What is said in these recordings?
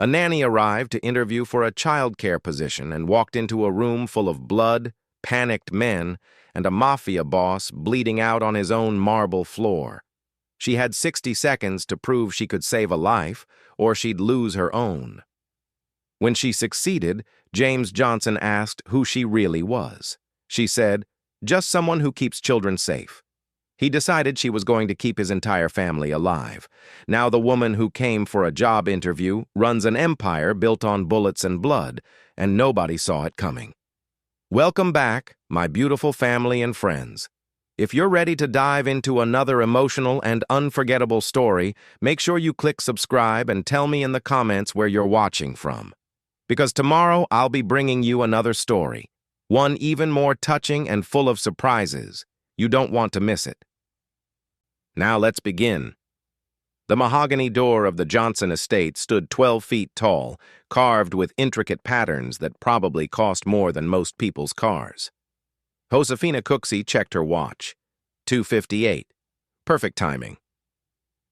A nanny arrived to interview for a childcare position and walked into a room full of blood, panicked men, and a mafia boss bleeding out on his own marble floor. She had 60 seconds to prove she could save a life, or she'd lose her own. When she succeeded, James Johnson asked who she really was. She said, "Just someone who keeps children safe." He decided she was going to keep his entire family alive. Now the woman who came for a job interview runs an empire built on bullets and blood, and nobody saw it coming. Welcome back, my beautiful family and friends. If you're ready to dive into another emotional and unforgettable story, make sure you click subscribe and tell me in the comments where you're watching from. Because tomorrow I'll be bringing you another story, one even more touching and full of surprises. You don't want to miss it. Now let's begin. The mahogany door of the Johnson estate stood 12 feet tall, carved with intricate patterns that probably cost more than most people's cars. Josefina Cooksey checked her watch. 2:58. Perfect timing.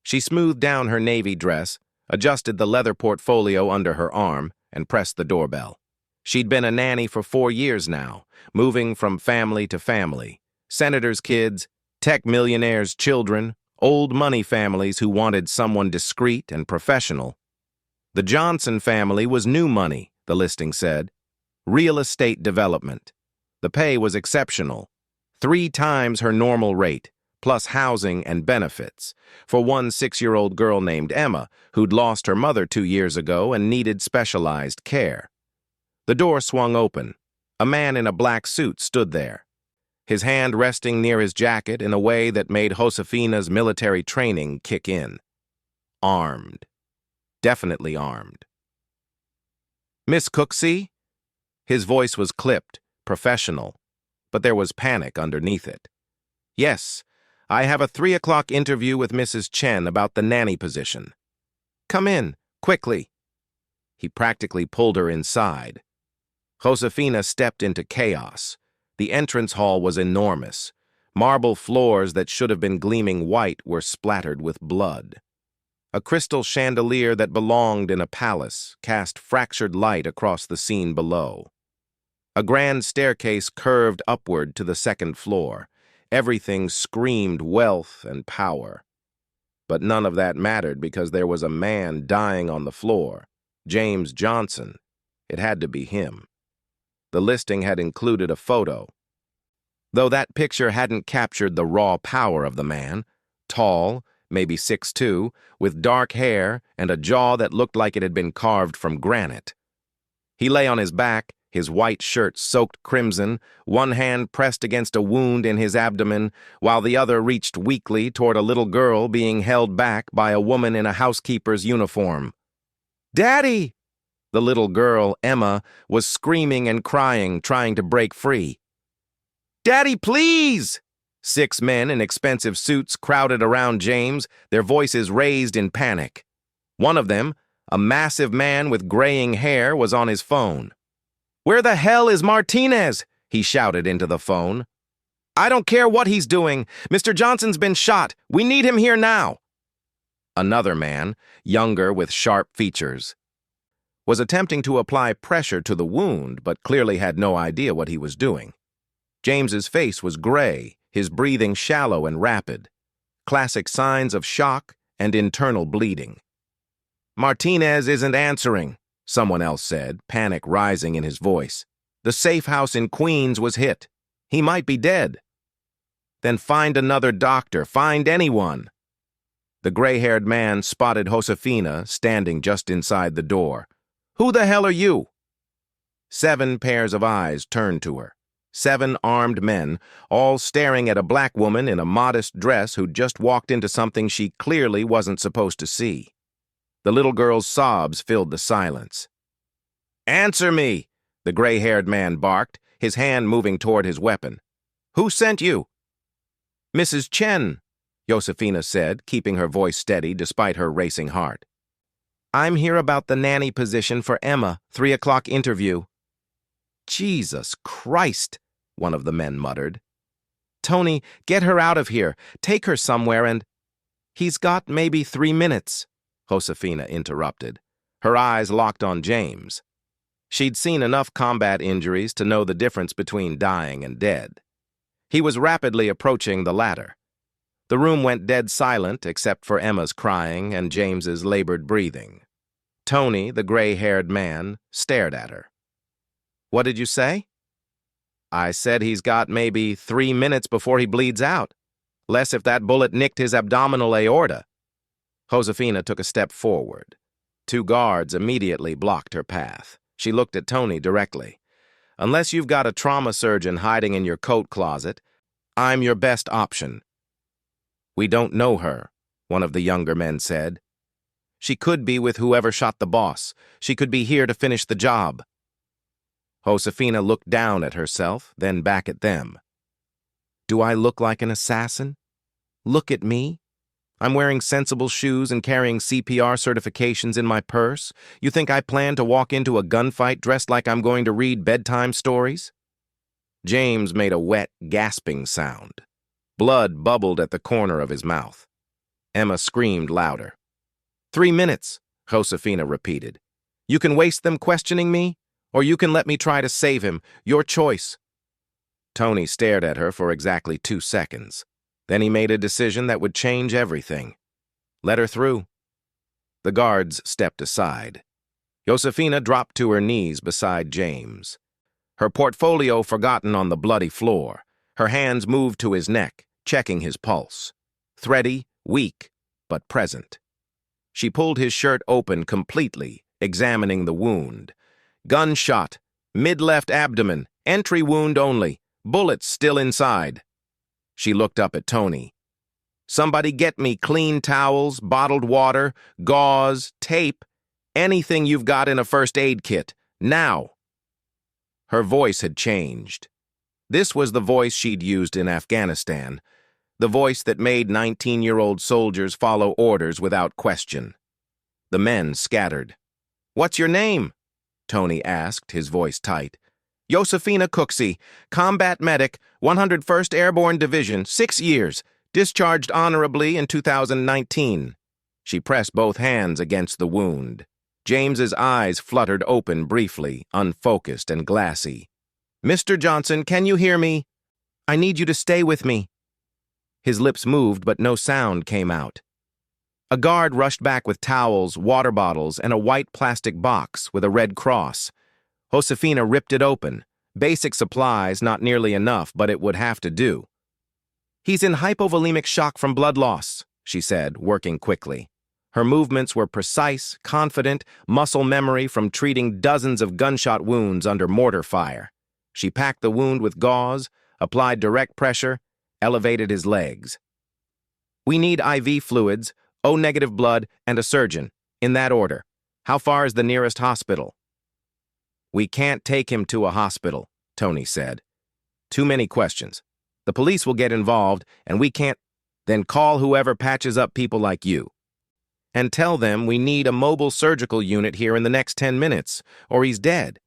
She smoothed down her navy dress, adjusted the leather portfolio under her arm, and pressed the doorbell. She'd been a nanny for 4 years now, moving from family to family. Senators' kids, tech millionaires' children, old money families who wanted someone discreet and professional. The Johnson family was new money, the listing said. Real estate development. The pay was exceptional. 3 times her normal rate, plus housing and benefits, for one 6-year-old girl named Emma, who'd lost her mother 2 years ago and needed specialized care. The door swung open. A man in a black suit stood there, his hand resting near his jacket in a way that made Josefina's military training kick in. Armed. Definitely armed. "Miss Cooksey?" His voice was clipped, professional, but there was panic underneath it. "Yes, I have a 3 o'clock interview with Mrs. Chen about the nanny position." "Come in, quickly." He practically pulled her inside. Josefina stepped into chaos. The entrance hall was enormous. Marble floors that should have been gleaming white were splattered with blood. A crystal chandelier that belonged in a palace cast fractured light across the scene below. A grand staircase curved upward to the 2nd floor. Everything screamed wealth and power. But none of that mattered because there was a man dying on the floor. James Johnson. It had to be him. The listing had included a photo. Though that picture hadn't captured the raw power of the man, tall, maybe 6'2", with dark hair and a jaw that looked like it had been carved from granite. He lay on his back, his white shirt soaked crimson, one hand pressed against a wound in his abdomen, while the other reached weakly toward a little girl being held back by a woman in a housekeeper's uniform. "Daddy!" The little girl, Emma, was screaming and crying, trying to break free. "Daddy, please!" 6 men in expensive suits crowded around James, their voices raised in panic. One of them, a massive man with graying hair, was on his phone. "Where the hell is Martinez?" he shouted into the phone. "I don't care what he's doing. Mr. Johnson's been shot. We need him here now." Another man, younger with sharp features, was attempting to apply pressure to the wound, but clearly had no idea what he was doing. James's face was gray, his breathing shallow and rapid. Classic signs of shock and internal bleeding. "Martinez isn't answering," someone else said, panic rising in his voice. "The safe house in Queens was hit. He might be dead." "Then find another doctor. Find anyone." The gray-haired man spotted Josefina standing just inside the door. "Who the hell are you?" 7 pairs of eyes turned to her. 7 armed men, all staring at a black woman in a modest dress who'd just walked into something she clearly wasn't supposed to see. The little girl's sobs filled the silence. "Answer me!" the gray-haired man barked, his hand moving toward his weapon. "Who sent you?" "Mrs. Chen," Josefina said, keeping her voice steady despite her racing heart. "I'm here about the nanny position for Emma, 3 o'clock interview." "Jesus Christ," one of the men muttered. "Tony, get her out of here. Take her somewhere and—" "He's got maybe 3 minutes," Josefina interrupted. Her eyes locked on James. She'd seen enough combat injuries to know the difference between dying and dead. He was rapidly approaching the latter. The room went dead silent except for Emma's crying and James's labored breathing. Tony, the gray-haired man, stared at her. "What did you say?" "I said he's got maybe 3 minutes before he bleeds out. Less if that bullet nicked his abdominal aorta." Josefina took a step forward. 2 guards immediately blocked her path. She looked at Tony directly. "Unless you've got a trauma surgeon hiding in your coat closet, I'm your best option." "We don't know her," one of the younger men said. "She could be with whoever shot the boss. She could be here to finish the job." Josefina looked down at herself, then back at them. "Do I look like an assassin? Look at me. I'm wearing sensible shoes and carrying CPR certifications in my purse. You think I plan to walk into a gunfight dressed like I'm going to read bedtime stories?" James made a wet, gasping sound. Blood bubbled at the corner of his mouth. Emma screamed louder. 3 minutes, Josefina repeated. "You can waste them questioning me, or you can let me try to save him. Your choice." Tony stared at her for exactly 2 seconds. Then he made a decision that would change everything. "Let her through." The guards stepped aside. Josefina dropped to her knees beside James. Her portfolio forgotten on the bloody floor. Her hands moved to his neck, checking his pulse. Thready, weak, but present. She pulled his shirt open completely, examining the wound. Gunshot, mid-left abdomen, entry wound only, bullets still inside. She looked up at Tony. "Somebody get me clean towels, bottled water, gauze, tape, anything you've got in a first aid kit, now." Her voice had changed. This was the voice she'd used in Afghanistan, the voice that made 19-year-old soldiers follow orders without question. The men scattered. "What's your name?" Tony asked, his voice tight. "Josefina Cooksey, combat medic, 101st Airborne Division, 6 years, discharged honorably in 2019. She pressed both hands against the wound. James's eyes fluttered open briefly, unfocused and glassy. "Mr. Johnson, can you hear me? I need you to stay with me." His lips moved, but no sound came out. A guard rushed back with towels, water bottles, and a white plastic box with a red cross. Josefina ripped it open. Basic supplies, not nearly enough, but it would have to do. "He's in hypovolemic shock from blood loss," she said, working quickly. Her movements were precise, confident, muscle memory from treating dozens of gunshot wounds under mortar fire. She packed the wound with gauze, applied direct pressure, elevated his legs. "We need IV fluids, O-negative blood, and a surgeon, in that order. How far is the nearest hospital?" "We can't take him to a hospital," Tony said. "Too many questions. The police will get involved, and we can't—" "Then call whoever patches up people like you. And tell them we need a mobile surgical unit here in the next 10 minutes, or he's dead."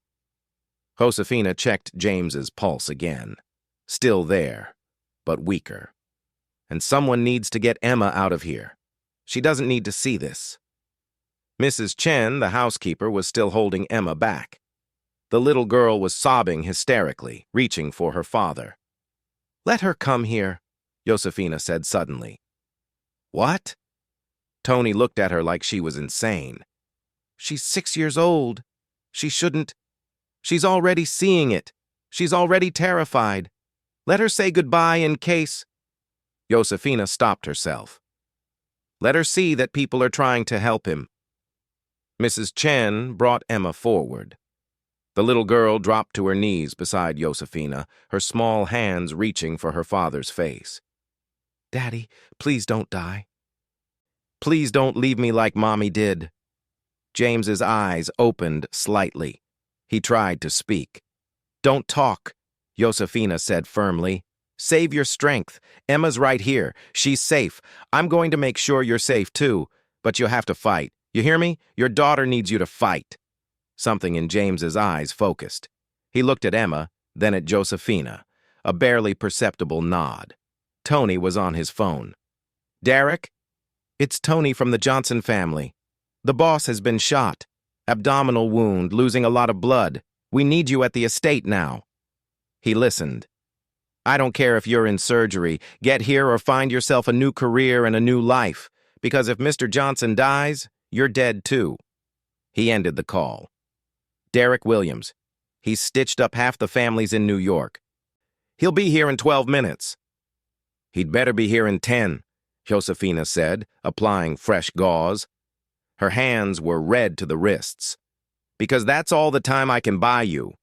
Josefina checked James's pulse again. Still there, but weaker. "And someone needs to get Emma out of here. She doesn't need to see this." Mrs. Chen, the housekeeper, was still holding Emma back. The little girl was sobbing hysterically, reaching for her father. "Let her come here," Josefina said suddenly. "What?" Tony looked at her like she was insane. "She's 6 years old. She shouldn't. She's already seeing it. She's already terrified. Let her say goodbye in case—" Josefina stopped herself. "Let her see that people are trying to help him." Mrs. Chen brought Emma forward. The little girl dropped to her knees beside Josefina, her small hands reaching for her father's face. "Daddy, please don't die. Please don't leave me like Mommy did." James's eyes opened slightly. He tried to speak. "Don't talk," Josefina said firmly. "Save your strength. Emma's right here. She's safe. I'm going to make sure you're safe too, but you'll have to fight. You hear me? Your daughter needs you to fight." Something in James's eyes focused. He looked at Emma, then at Josefina, a barely perceptible nod. Tony was on his phone. "Derek? It's Tony from the Johnson family. The boss has been shot." Abdominal wound, losing a lot of blood. We need you at the estate now." He listened. "I don't care if you're in surgery. Get here or find yourself a new career and a new life. Because if Mr. Johnson dies, you're dead too." He ended the call. Derek Williams. He's stitched up half the families in New York. He'll be here in 12 minutes. He'd better be here in 10, Josefina said, applying fresh gauze. Her hands were red to the wrists. "Because that's all the time I can buy you."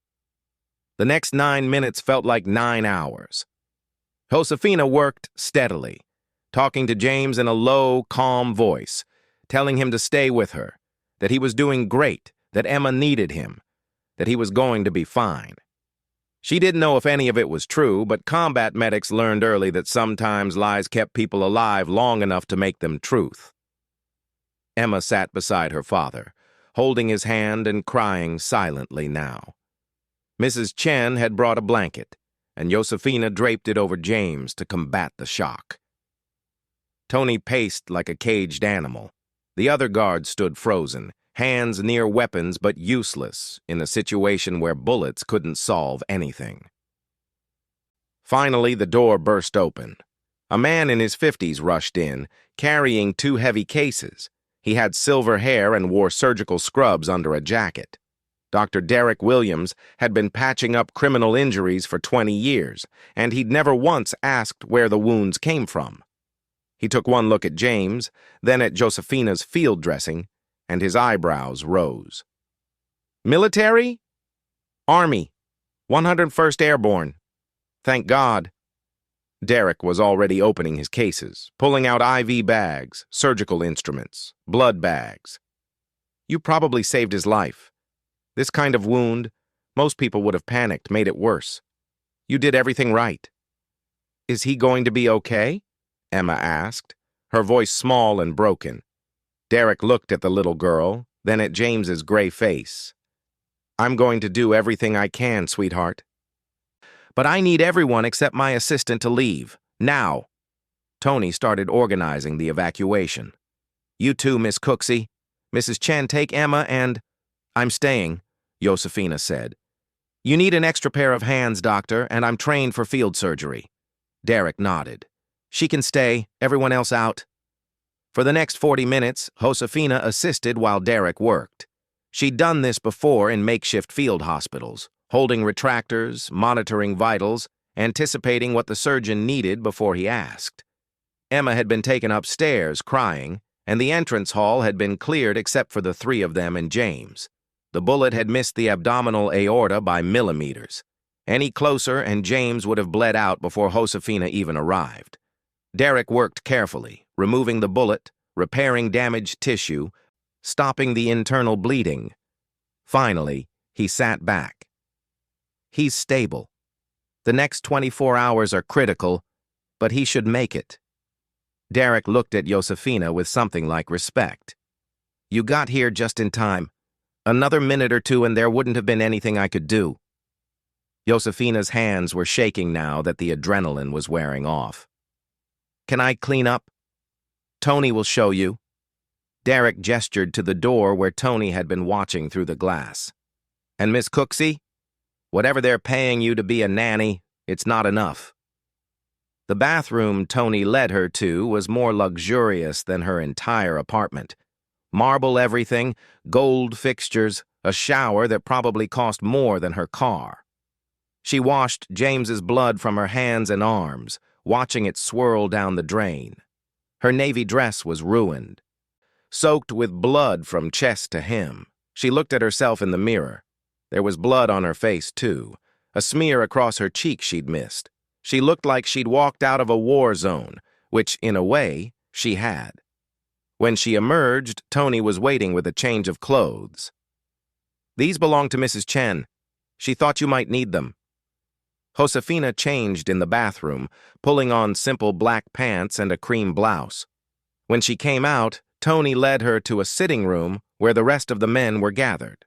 The next 9 minutes felt like 9 hours. Josefina worked steadily, talking to James in a low, calm voice, telling him to stay with her, that he was doing great, that Emma needed him, that he was going to be fine. She didn't know if any of it was true, but combat medics learned early that sometimes lies kept people alive long enough to make them truth. Emma sat beside her father, holding his hand and crying silently now. Mrs. Chen had brought a blanket, and Josefina draped it over James to combat the shock. Tony paced like a caged animal. The other guards stood frozen, hands near weapons but useless in a situation where bullets couldn't solve anything. Finally, the door burst open. A man in his 50s rushed in, carrying 2 heavy cases. He had silver hair and wore surgical scrubs under a jacket. Dr. Derek Williams had been patching up criminal injuries for 20 years, and he'd never once asked where the wounds came from. He took one look at James, then at Josefina's field dressing, and his eyebrows rose. "Military?" "Army. 101st Airborne. Thank God." Derek was already opening his cases, pulling out IV bags, surgical instruments, blood bags. "You probably saved his life. This kind of wound, most people would have panicked, made it worse. You did everything right." "Is he going to be okay?" Emma asked, her voice small and broken. Derek looked at the little girl, then at James's gray face. "I'm going to do everything I can, sweetheart. But I need everyone except my assistant to leave. Now." Tony started organizing the evacuation. "You too, Miss Cooksey. Mrs. Chen, take Emma and—" "I'm staying," Josefina said. "You need an extra pair of hands, doctor, and I'm trained for field surgery." Derek nodded. "She can stay, everyone else out." For the next 40 minutes, Josefina assisted while Derek worked. She'd done this before in makeshift field hospitals, holding retractors, monitoring vitals, anticipating what the surgeon needed before he asked. Emma had been taken upstairs crying, and the entrance hall had been cleared except for the 3 of them and James. The bullet had missed the abdominal aorta by millimeters. Any closer and James would have bled out before Josefina even arrived. Derek worked carefully, removing the bullet, repairing damaged tissue, stopping the internal bleeding. Finally, he sat back. He's stable. The next 24 hours are critical, but he should make it. Derek looked at Josefina with something like respect. "You got here just in time. Another minute or 2 and there wouldn't have been anything I could do." Josefina's hands were shaking now that the adrenaline was wearing off. "Can I clean up?" "Tony will show you." Derek gestured to the door where Tony had been watching through the glass. "And Miss Cooksey? Whatever they're paying you to be a nanny, it's not enough." The bathroom Tony led her to was more luxurious than her entire apartment. Marble everything, gold fixtures, a shower that probably cost more than her car. She washed James's blood from her hands and arms, watching it swirl down the drain. Her navy dress was ruined. Soaked with blood from chest to hem, she looked at herself in the mirror. There was blood on her face, too, a smear across her cheek she'd missed. She looked like she'd walked out of a war zone, which, in a way, she had. When she emerged, Tony was waiting with a change of clothes. "These belong to Mrs. Chen. She thought you might need them." Josefina changed in the bathroom, pulling on simple black pants and a cream blouse. When she came out, Tony led her to a sitting room where the rest of the men were gathered.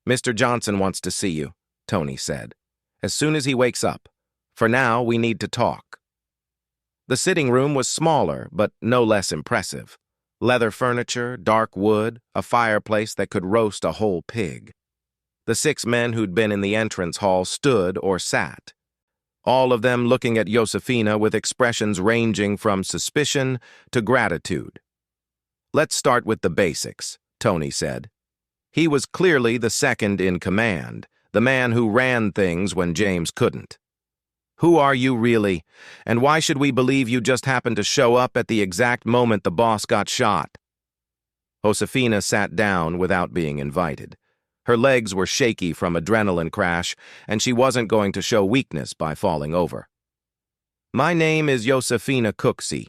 "Mr. Johnson wants to see you," Tony said, "as soon as he wakes up. For now, we need to talk." The sitting room was smaller, but no less impressive. Leather furniture, dark wood, a fireplace that could roast a whole pig. The 6 men who'd been in the entrance hall stood or sat, all of them looking at Josefina with expressions ranging from suspicion to gratitude. "Let's start with the basics," Tony said. He was clearly the second in command, the man who ran things when James couldn't. "Who are you really, and why should we believe you just happened to show up at the exact moment the boss got shot?" Josefina sat down without being invited. Her legs were shaky from adrenaline crash, and she wasn't going to show weakness by falling over. "My name is Josefina Cooksey.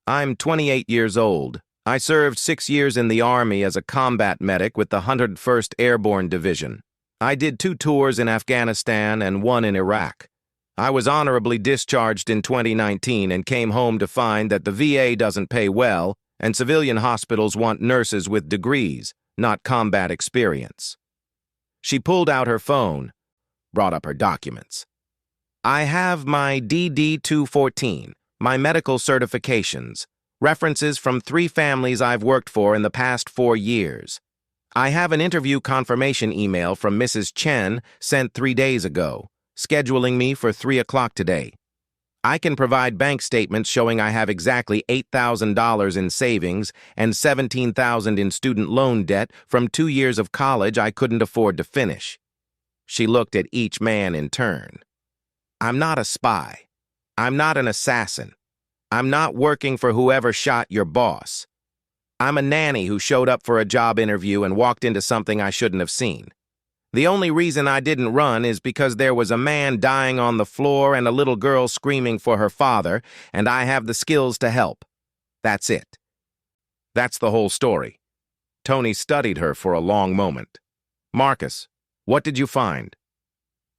I'm 28 years old. I served 6 years in the Army as a combat medic with the 101st Airborne Division. I did 2 tours in Afghanistan and 1 in Iraq. I was honorably discharged in 2019 and came home to find that the VA doesn't pay well and civilian hospitals want nurses with degrees, not combat experience." She pulled out her phone, brought up her documents. "I have my DD-214, my medical certifications, references from 3 families I've worked for in the past 4 years. I have an interview confirmation email from Mrs. Chen sent 3 days ago, scheduling me for 3 o'clock today. I can provide bank statements showing I have exactly $8,000 in savings and $17,000 in student loan debt from 2 years of college I couldn't afford to finish." She looked at each man in turn. "I'm not a spy. I'm not an assassin. I'm not working for whoever shot your boss. I'm a nanny who showed up for a job interview and walked into something I shouldn't have seen. The only reason I didn't run is because there was a man dying on the floor and a little girl screaming for her father, and I have the skills to help. That's it." That's the whole story. Tony studied her for a long moment. "Marcus, what did you find?"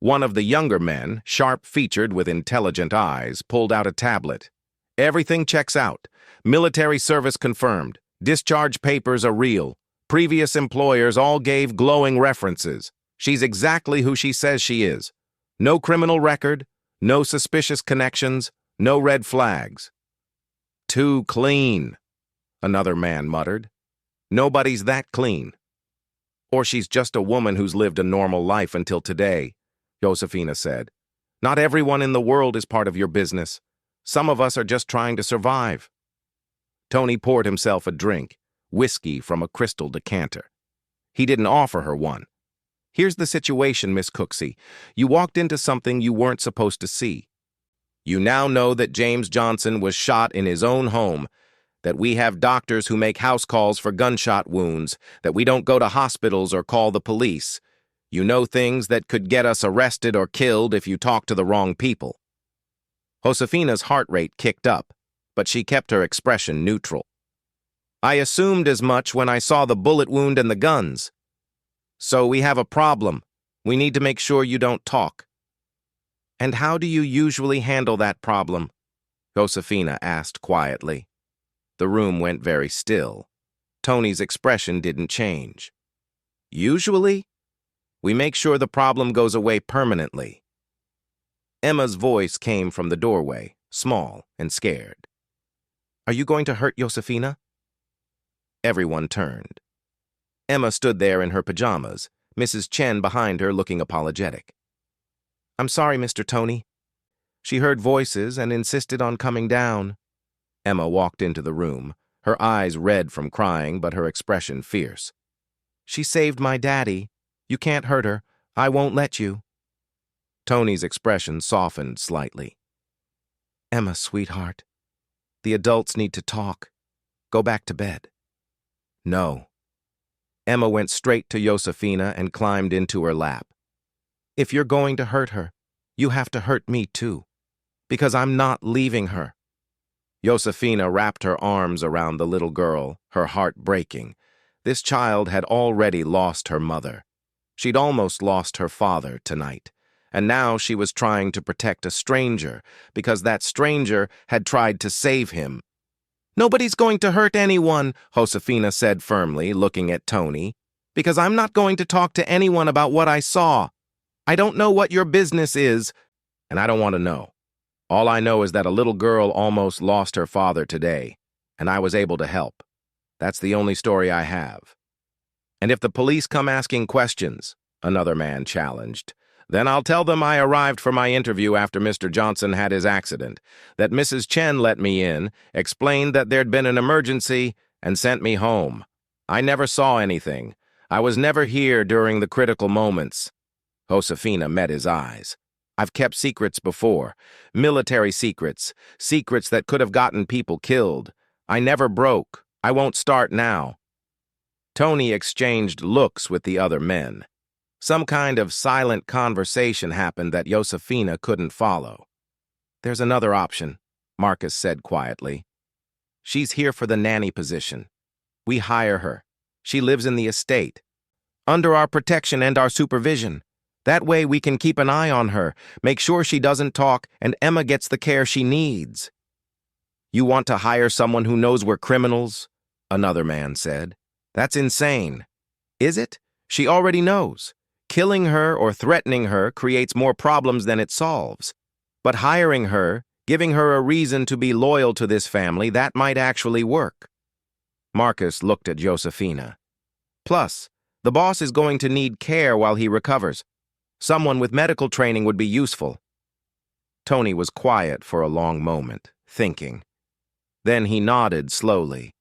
One of the younger men, sharp-featured with intelligent eyes, pulled out a tablet. "Everything checks out. Military service confirmed. Discharge papers are real. Previous employers all gave glowing references. She's exactly who she says she is. No criminal record, no suspicious connections, no red flags." "Too clean," another man muttered. "Nobody's that clean." "Or she's just a woman who's lived a normal life until today," Josefina said. "Not everyone in the world is part of your business. Some of us are just trying to survive." Tony poured himself a drink, whiskey from a crystal decanter. He didn't offer her one. "Here's the situation, Miss Cooksey. You walked into something you weren't supposed to see. You now know that James Johnson was shot in his own home, that we have doctors who make house calls for gunshot wounds, that we don't go to hospitals or call the police. You know things that could get us arrested or killed if you talk to the wrong people." Josefina's heart rate kicked up, but she kept her expression neutral. "I assumed as much when I saw the bullet wound and the guns. So we have a problem. We need to make sure you don't talk." "And how do you usually handle that problem?" Josefina asked quietly. The room went very still. Tony's expression didn't change. "Usually, we make sure the problem goes away permanently." Emma's voice came from the doorway, small and scared. "Are you going to hurt Josefina?" Everyone turned. Emma stood there in her pajamas, Mrs. Chen behind her looking apologetic. "I'm sorry, Mr. Tony." She heard voices and insisted on coming down. Emma walked into the room, her eyes red from crying but her expression fierce. "She saved my daddy. You can't hurt her. I won't let you." Tony's expression softened slightly. "Emma, sweetheart, the adults need to talk. Go back to bed." "No." Emma went straight to Josefina and climbed into her lap. "If you're going to hurt her, you have to hurt me too, because I'm not leaving her." Josefina wrapped her arms around the little girl, her heart breaking. This child had already lost her mother. She'd almost lost her father tonight, and now she was trying to protect a stranger because that stranger had tried to save him. "Nobody's going to hurt anyone," Josefina said firmly, looking at Tony, "because I'm not going to talk to anyone about what I saw. I don't know what your business is, and I don't want to know. All I know is that a little girl almost lost her father today, and I was able to help. That's the only story I have. And if the police come asking questions, another man challenged, then I'll tell them I arrived for my interview after Mr. Johnson had his accident, that Mrs. Chen let me in, explained that there'd been an emergency, and sent me home. I never saw anything. I was never here during the critical moments. Josefina met his eyes. I've kept secrets before. Military secrets. Secrets that could have gotten people killed. I never broke. I won't start now. Tony exchanged looks with the other men. Some kind of silent conversation happened that Josefina couldn't follow. There's another option, Marcus said quietly. She's here for the nanny position. We hire her. She lives in the estate. Under our protection and our supervision. That way we can keep an eye on her, make sure she doesn't talk, and Emma gets the care she needs. You want to hire someone who knows we're criminals? Another man said. That's insane. Is it? She already knows. Killing her or threatening her creates more problems than it solves. But hiring her, giving her a reason to be loyal to this family, that might actually work. Marcus looked at Josefina. Plus, the boss is going to need care while he recovers. Someone with medical training would be useful. Tony was quiet for a long moment, thinking. Then he nodded slowly.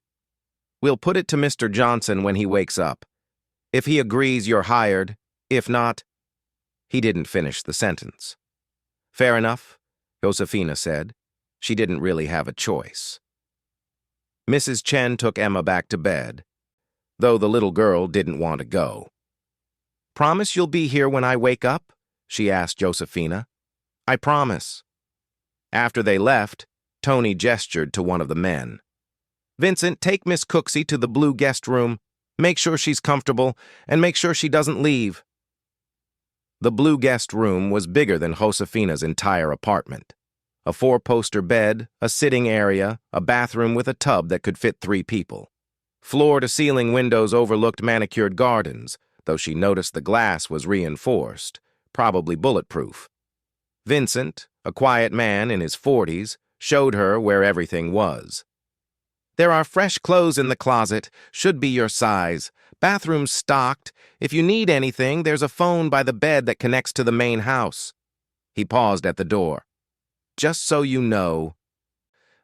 We'll put it to Mr. Johnson when he wakes up. If he agrees, you're hired. If not, he didn't finish the sentence. Fair enough, Josefina said. She didn't really have a choice. Mrs. Chen took Emma back to bed, though the little girl didn't want to go. Promise you'll be here when I wake up? She asked Josefina. I promise. After they left, Tony gestured to one of the men. Vincent, take Miss Cooksey to the blue guest room. Make sure she's comfortable, and make sure she doesn't leave. The blue guest room was bigger than Josefina's entire apartment. A 4-poster bed, a sitting area, a bathroom with a tub that could fit 3 people. Floor-to-ceiling windows overlooked manicured gardens, though she noticed the glass was reinforced, probably bulletproof. Vincent, a quiet man in his 40s, showed her where everything was. There are fresh clothes in the closet, should be your size. Bathroom stocked. If you need anything, there's a phone by the bed that connects to the main house. He paused at the door. Just so you know,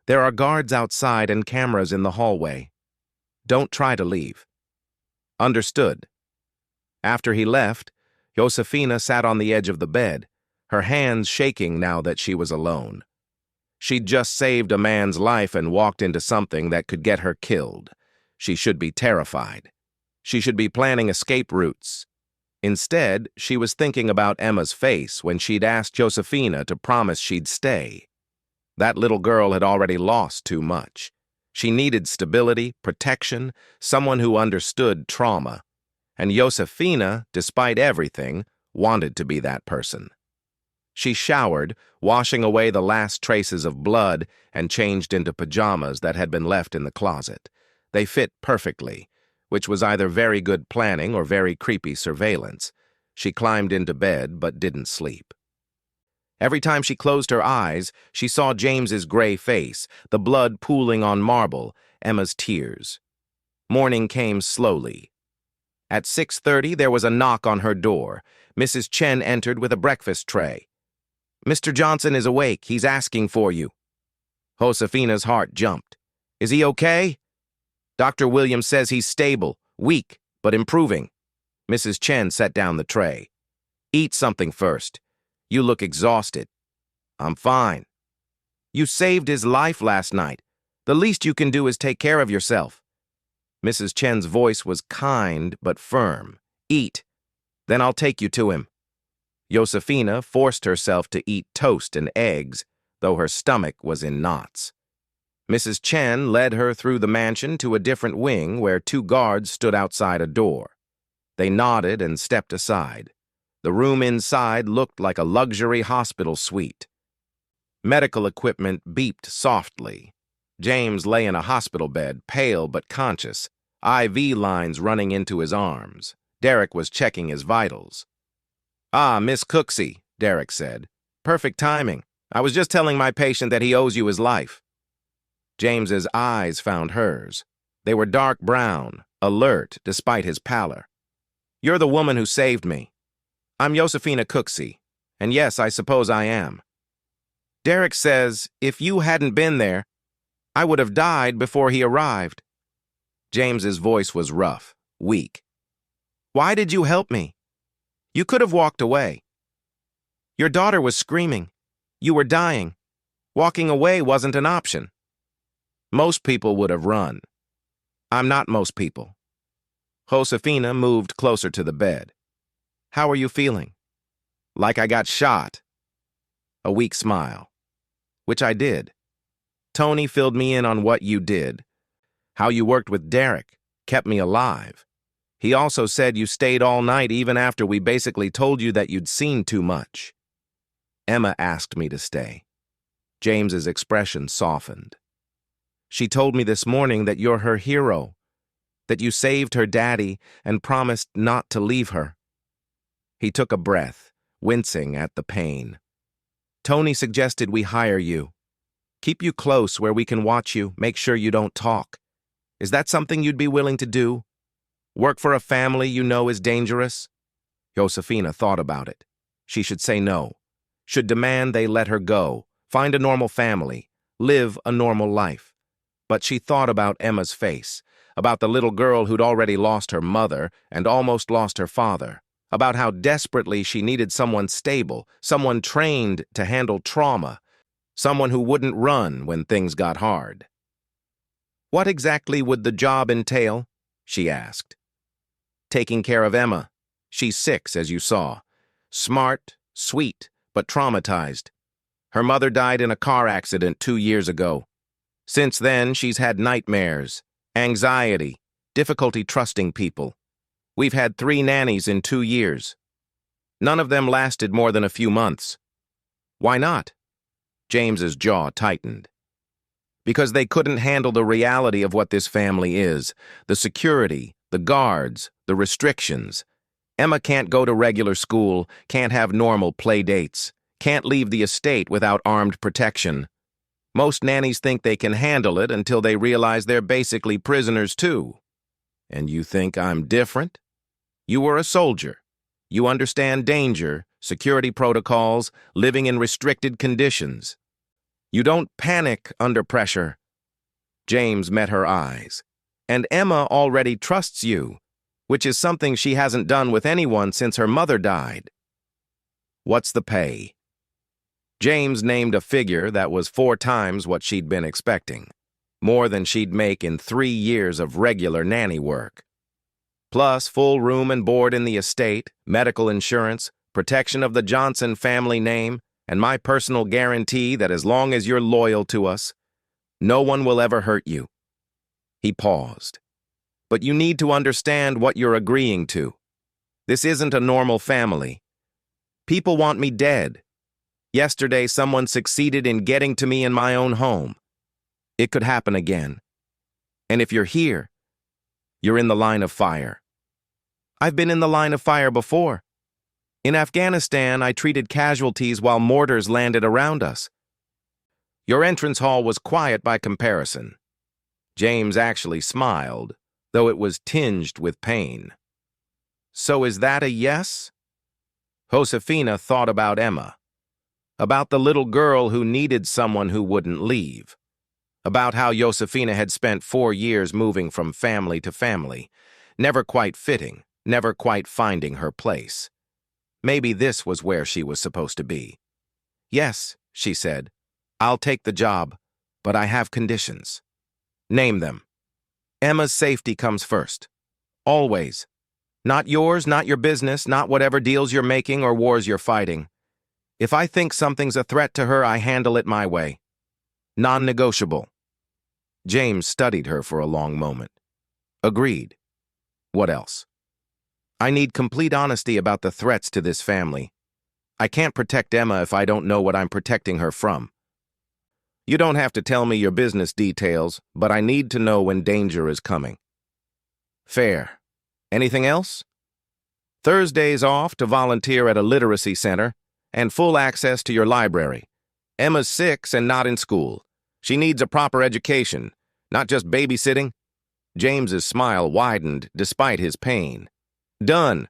there are guards outside and cameras in the hallway. Don't try to leave. Understood. After he left, Josefina sat on the edge of the bed, her hands shaking now that she was alone. She'd just saved a man's life and walked into something that could get her killed. She should be terrified. She should be planning escape routes. Instead, she was thinking about Emma's face when she'd asked Josefina to promise she'd stay. That little girl had already lost too much. She needed stability, protection, someone who understood trauma. And Josefina, despite everything, wanted to be that person. She showered, washing away the last traces of blood, and changed into pajamas that had been left in the closet. They fit perfectly, which was either very good planning or very creepy surveillance. She climbed into bed but didn't sleep. Every time she closed her eyes, she saw James's gray face, the blood pooling on marble, Emma's tears. Morning came slowly. At 6:30, there was a knock on her door. Mrs. Chen entered with a breakfast tray. Mr. Johnson is awake. He's asking for you. Josefina's heart jumped. Is he okay? Dr. Williams says he's stable, weak, but improving. Mrs. Chen set down the tray. Eat something first. You look exhausted. I'm fine. You saved his life last night. The least you can do is take care of yourself. Mrs. Chen's voice was kind but firm. Eat. Then I'll take you to him. Josefina forced herself to eat toast and eggs, though her stomach was in knots. Mrs. Chen led her through the mansion to a different wing where 2 guards stood outside a door. They nodded and stepped aside. The room inside looked like a luxury hospital suite. Medical equipment beeped softly. James lay in a hospital bed, pale but conscious, IV lines running into his arms. Derek was checking his vitals. Ah, Miss Cooksey, Derek said. Perfect timing. I was just telling my patient that he owes you his life. James's eyes found hers. They were dark brown, alert despite his pallor. "You're the woman who saved me. I'm Josefina Cooksey, and yes, I suppose I am. Derek says if you hadn't been there, I would have died before he arrived." James's voice was rough, weak. "Why did you help me? You could have walked away. Your daughter was screaming. You were dying. Walking away wasn't an option. Most people would have run. I'm not most people." Josefina moved closer to the bed. "How are you feeling?" "Like I got shot." A weak smile. "Which I did. Tony filled me in on what you did. How you worked with Derek, kept me alive. He also said you stayed all night even after we basically told you that you'd seen too much." "Emma asked me to stay." James's expression softened. "She told me this morning that you're her hero, that you saved her daddy and promised not to leave her." He took a breath, wincing at the pain. "Tony suggested we hire you. Keep you close where we can watch you, make sure you don't talk. Is that something you'd be willing to do? Work for a family you know is dangerous?" Josefina thought about it. She should say no. Should demand they let her go, find a normal family, live a normal life. But she thought about Emma's face, about the little girl who'd already lost her mother and almost lost her father, about how desperately she needed someone stable, someone trained to handle trauma, someone who wouldn't run when things got hard. "What exactly would the job entail?" she asked. "Taking care of Emma. She's 6, as you saw. Smart, sweet, but traumatized. Her mother died in a car accident 2 years ago. Since then, she's had nightmares, anxiety, difficulty trusting people. We've had 3 nannies in 2 years. None of them lasted more than a few months." "Why not?" James's jaw tightened. "Because they couldn't handle the reality of what this family is, the security, the guards, the restrictions. Emma can't go to regular school, can't have normal play dates, can't leave the estate without armed protection. Most nannies think they can handle it until they realize they're basically prisoners too. And you think I'm different? You were a soldier. You understand danger, security protocols, living in restricted conditions. You don't panic under pressure." James met her eyes. "And Emma already trusts you, which is something she hasn't done with anyone since her mother died." "What's the pay?" James named a figure that was 4 times what she'd been expecting, more than she'd make in 3 years of regular nanny work. Plus full room and board in the estate, medical insurance, protection of the Johnson family name, and my personal guarantee that as long as you're loyal to us, no one will ever hurt you." He paused. "But you need to understand what you're agreeing to. This isn't a normal family. People want me dead. Yesterday, someone succeeded in getting to me in my own home. It could happen again. And if you're here, you're in the line of fire. I've been in the line of fire before. In Afghanistan, I treated casualties while mortars landed around us. Your entrance hall was quiet by comparison." James actually smiled, though it was tinged with pain. "So is that a yes?" Josefina thought about Emma, about the little girl who needed someone who wouldn't leave, about how Josefina had spent 4 years moving from family to family, never quite fitting, never quite finding her place. Maybe this was where she was supposed to be. "Yes," she said, "I'll take the job, but I have conditions." "Name them." "Emma's safety comes first. Always. Not yours, not your business, not whatever deals you're making or wars you're fighting. If I think something's a threat to her, I handle it my way. Non-negotiable." James studied her for a long moment. "Agreed. What else?" "I need complete honesty about the threats to this family. I can't protect Emma if I don't know what I'm protecting her from. You don't have to tell me your business details, but I need to know when danger is coming." "Fair. Anything else?" "Thursdays off to volunteer at a literacy center, and full access to your library. Emma's 6 and not in school. She needs a proper education, not just babysitting." James's smile widened despite his pain. Done.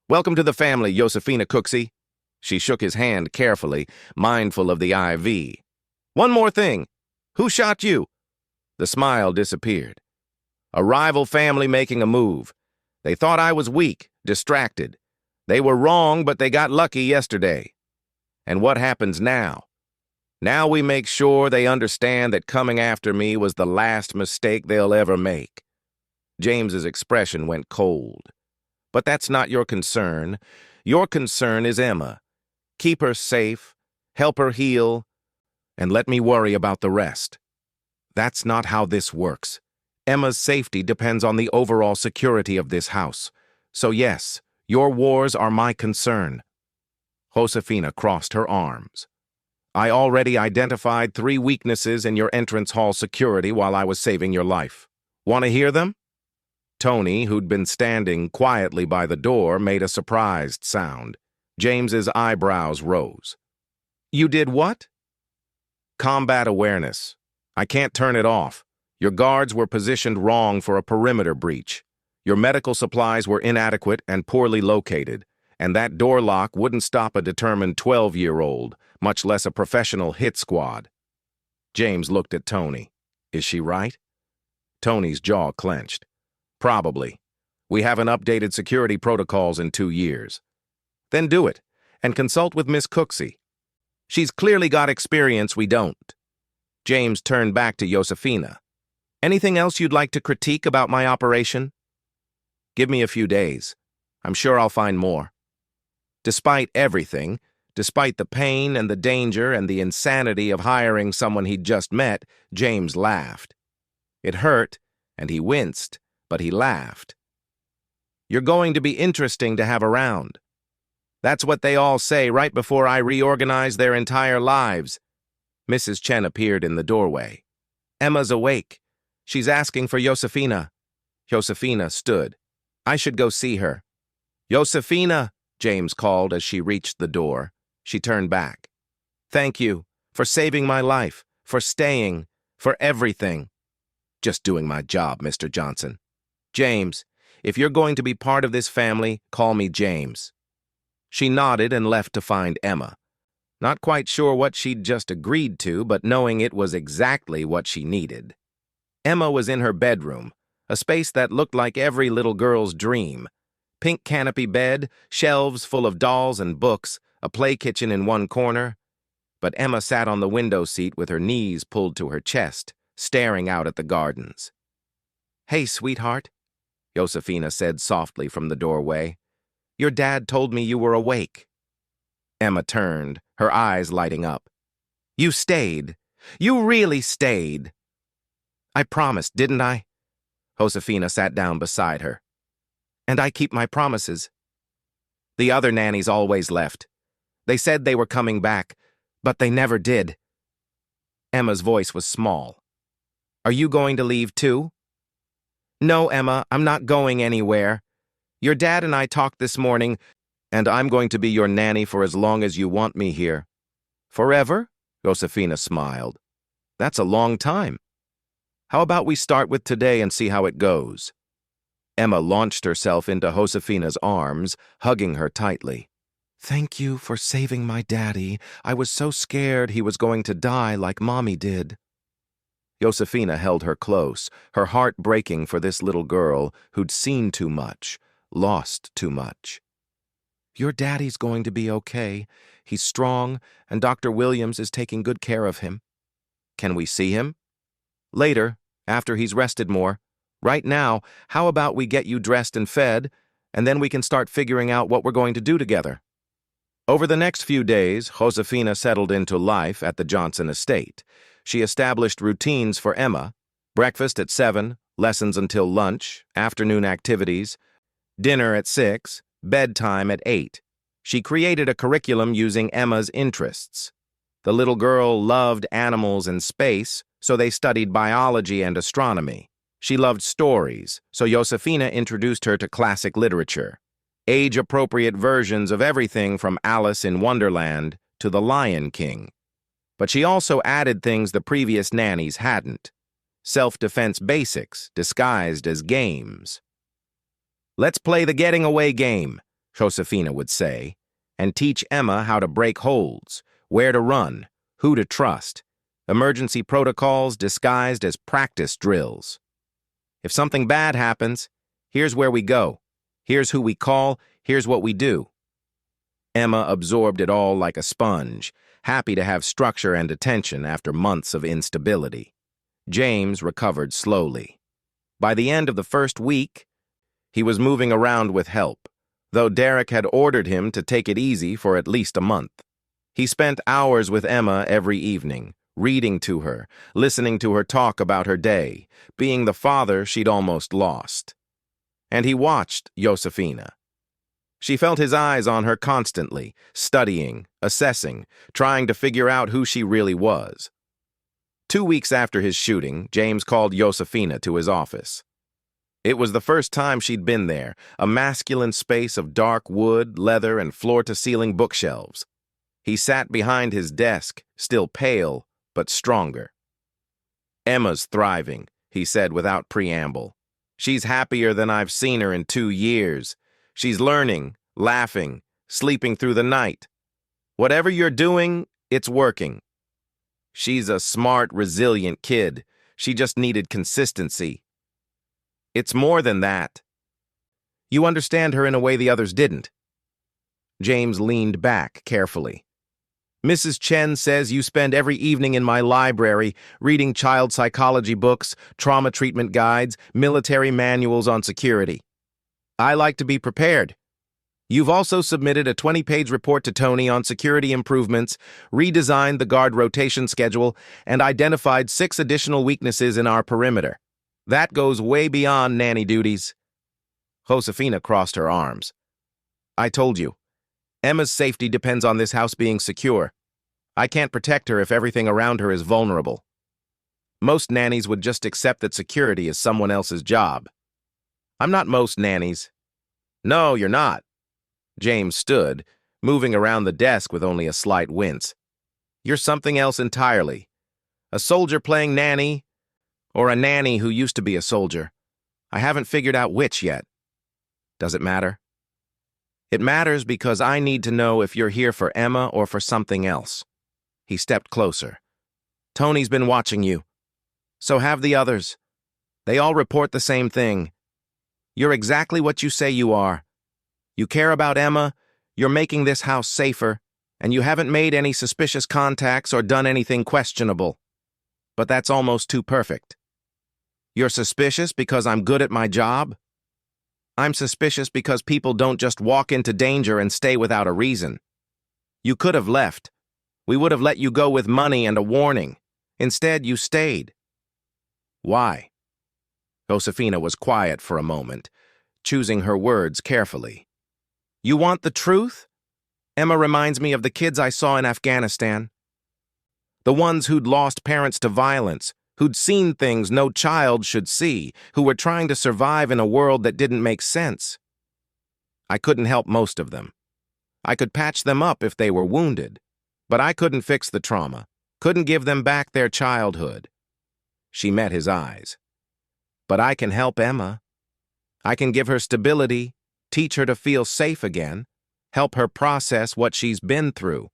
Welcome to the family, Josefina Cooksey. She shook his hand carefully, mindful of the IV. One more thing. Who shot you? The smile disappeared. A rival family making a move. They thought I was weak, distracted. They were wrong, but they got lucky yesterday. And what happens now? Now we make sure they understand that coming after me was the last mistake they'll ever make. James's expression went cold. But that's not your concern. Your concern is Emma. Keep her safe, help her heal, and let me worry about the rest. That's not how this works. Emma's safety depends on the overall security of this house. So yes, your wars are my concern. Josefina crossed her arms. I already identified 3 weaknesses in your entrance hall security while I was saving your life. Want to hear them? Tony, who'd been standing quietly by the door, made a surprised sound. James's eyebrows rose. You did what? Combat awareness. I can't turn it off. Your guards were positioned wrong for a perimeter breach. Your medical supplies were inadequate and poorly located, and that door lock wouldn't stop a determined 12-year-old, much less a professional hit squad. James looked at Tony. Is she right? Tony's jaw clenched. Probably. We haven't updated security protocols in 2 years. Then do it, and consult with Miss Cooksey. She's clearly got experience we don't. James turned back to Josefina. Anything else you'd like to critique about my operation? Give me a few days. I'm sure I'll find more. Despite everything, despite the pain and the danger and the insanity of hiring someone he'd just met, James laughed. It hurt, and he winced, but he laughed. You're going to be interesting to have around. That's what they all say right before I reorganize their entire lives. Mrs. Chen appeared in the doorway. Emma's awake. She's asking for Josefina. Josefina stood. I should go see her. Josefina, James called as she reached the door. She turned back. Thank you for saving my life, for staying, for everything. Just doing my job, Mr. Johnson. James, if you're going to be part of this family, call me James. She nodded and left to find Emma. Not quite sure what she'd just agreed to, but knowing it was exactly what she needed. Emma was in her bedroom, a space that looked like every little girl's dream. Pink canopy bed, shelves full of dolls and books, a play kitchen in one corner. But Emma sat on the window seat with her knees pulled to her chest, staring out at the gardens. Hey, sweetheart, Josefina said softly from the doorway. Your dad told me you were awake. Emma turned, her eyes lighting up. You stayed. You really stayed. I promised, didn't I? Josefina sat down beside her. And I keep my promises. The other nannies always left. They said they were coming back, but they never did. Emma's voice was small. Are you going to leave too? No, Emma, I'm not going anywhere. Your dad and I talked this morning, and I'm going to be your nanny for as long as you want me here. Forever? Josefina smiled. That's a long time. How about we start with today and see how it goes? Emma launched herself into Josefina's arms, hugging her tightly. Thank you for saving my daddy. I was so scared he was going to die like Mommy did. Josefina held her close, her heart breaking for this little girl who'd seen too much, lost too much. Your daddy's going to be okay. He's strong, and Dr. Williams is taking good care of him. Can we see him? Later, after he's rested more. Right now, how about we get you dressed and fed, and then we can start figuring out what we're going to do together. Over the next few days, Josefina settled into life at the Johnson estate. She established routines for Emma: breakfast at 7, lessons until lunch, afternoon activities, dinner at 6, bedtime at 8. She created a curriculum using Emma's interests. The little girl loved animals and space, so they studied biology and astronomy. She loved stories, so Josefina introduced her to classic literature, age-appropriate versions of everything from Alice in Wonderland to The Lion King. But she also added things the previous nannies hadn't: self-defense basics disguised as games. "Let's play the getting away game," Josefina would say, and teach Emma how to break holds, where to run, who to trust, emergency protocols disguised as practice drills. "If something bad happens, here's where we go. Here's who we call. Here's what we do." Emma absorbed it all like a sponge, happy to have structure and attention after months of instability. James recovered slowly. By the end of the first week, he was moving around with help, though Derek had ordered him to take it easy for at least a month. He spent hours with Emma every evening, reading to her, listening to her talk about her day, being the father she'd almost lost. And he watched Josefina. She felt his eyes on her constantly, studying, assessing, trying to figure out who she really was. 2 weeks after his shooting, James called Josefina to his office. It was the first time she'd been there, a masculine space of dark wood, leather, and floor-to-ceiling bookshelves. He sat behind his desk, still pale, but stronger. "Emma's thriving," he said without preamble. "She's happier than I've seen her in 2 years. She's learning, laughing, sleeping through the night. Whatever you're doing, it's working. She's a smart, resilient kid. She just needed consistency. It's more than that. You understand her in a way the others didn't." James leaned back carefully. "Mrs. Chen says you spend every evening in my library reading child psychology books, trauma treatment guides, military manuals on security. I like to be prepared. You've also submitted a 20-page report to Tony on security improvements, redesigned the guard rotation schedule, and identified 6 additional weaknesses in our perimeter. That goes way beyond nanny duties." Josefina crossed her arms. "I told you. Emma's safety depends on this house being secure. I can't protect her if everything around her is vulnerable. Most nannies would just accept that security is someone else's job. I'm not most nannies." "No, you're not." James stood, moving around the desk with only a slight wince. "You're something else entirely. A soldier playing nanny, or a nanny who used to be a soldier. I haven't figured out which yet. Does it matter?" "It matters because I need to know if you're here for Emma or for something else." He stepped closer. "Tony's been watching you. So have the others. They all report the same thing. You're exactly what you say you are. You care about Emma, you're making this house safer, and you haven't made any suspicious contacts or done anything questionable. But that's almost too perfect. You're suspicious because I'm good at my job? I'm suspicious because people don't just walk into danger and stay without a reason. You could have left. We would have let you go with money and a warning. Instead, you stayed. Why?" Josefina was quiet for a moment, choosing her words carefully. "You want the truth? Emma reminds me of the kids I saw in Afghanistan. The ones who'd lost parents to violence, who'd seen things no child should see, who were trying to survive in a world that didn't make sense. I couldn't help most of them. I could patch them up if they were wounded, but I couldn't fix the trauma, couldn't give them back their childhood." She met his eyes. "But I can help Emma. I can give her stability, teach her to feel safe again, help her process what she's been through.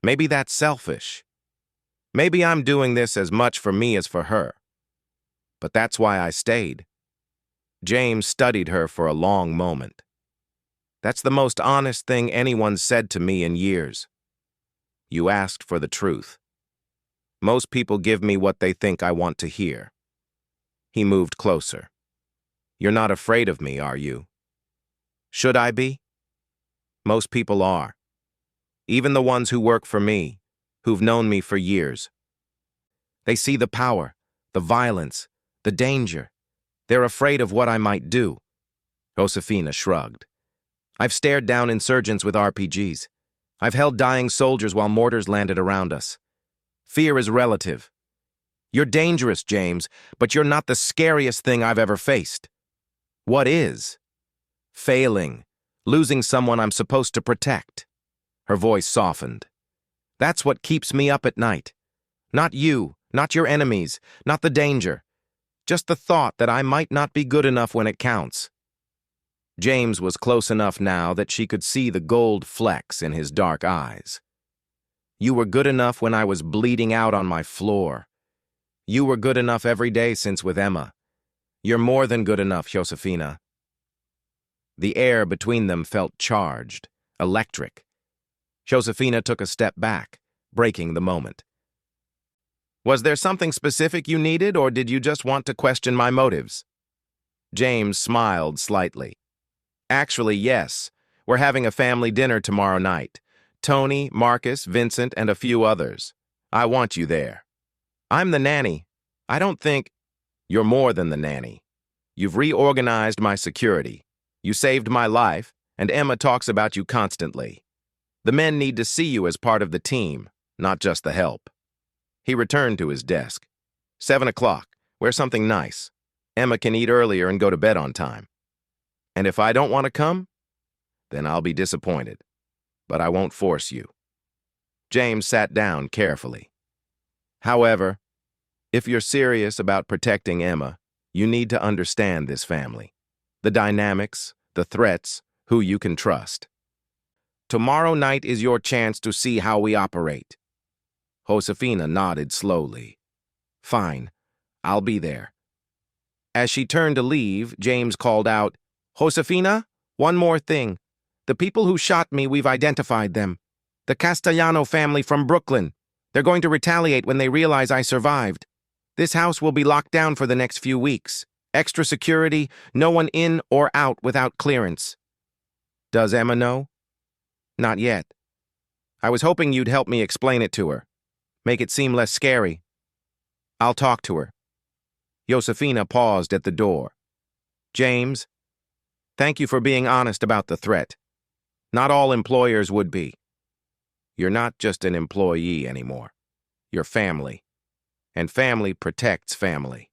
Maybe that's selfish. Maybe I'm doing this as much for me as for her. But that's why I stayed." James studied her for a long moment. "That's the most honest thing anyone's said to me in years. You asked for the truth. Most people give me what they think I want to hear." He moved closer. "You're not afraid of me, are you? Should I be? Most people are. Even the ones who work for me, who've known me for years. They see the power, the violence, the danger. They're afraid of what I might do." Josefina shrugged. "I've stared down insurgents with RPGs. I've held dying soldiers while mortars landed around us. Fear is relative. You're dangerous, James, but you're not the scariest thing I've ever faced. What is? Failing, losing someone I'm supposed to protect." Her voice softened. "That's what keeps me up at night. Not you, Not your enemies, not the danger. Just the thought that I might not be good enough when it counts. James was close enough now that she could see the gold flecks in his dark eyes. You were good enough when I was bleeding out on my floor. You were good enough every day since with Emma. You're more than good enough, Josefina. The air between them felt charged, electric. Josefina took a step back, breaking the moment. Was there something specific you needed, or did you just want to question my motives? James smiled slightly. Actually, yes. We're having a family dinner tomorrow night. Tony, Marcus, Vincent, and a few others. I want you there. I'm the nanny. I don't think... You're more than the nanny. You've reorganized my security. You saved my life, and Emma talks about you constantly. The men need to see you as part of the team, not just the help. He returned to his desk. 7 o'clock. Wear something nice. Emma can eat earlier and go to bed on time. And if I don't want to come, then I'll be disappointed. But I won't force you. James sat down carefully. However, if you're serious about protecting Emma, you need to understand this family. The dynamics, the threats, who you can trust. Tomorrow night is your chance to see how we operate. Josefina nodded slowly. Fine, I'll be there. As she turned to leave, James called out, Josefina, one more thing. The people who shot me, we've identified them. The Castellano family from Brooklyn. They're going to retaliate when they realize I survived. This house will be locked down for the next few weeks. Extra security, no one in or out without clearance. Does Emma know? Not yet. I was hoping you'd help me explain it to her. Make it seem less scary. I'll talk to her. Josefina paused at the door. James, thank you for being honest about the threat. Not all employers would be. You're not just an employee anymore. You're family. And family protects family.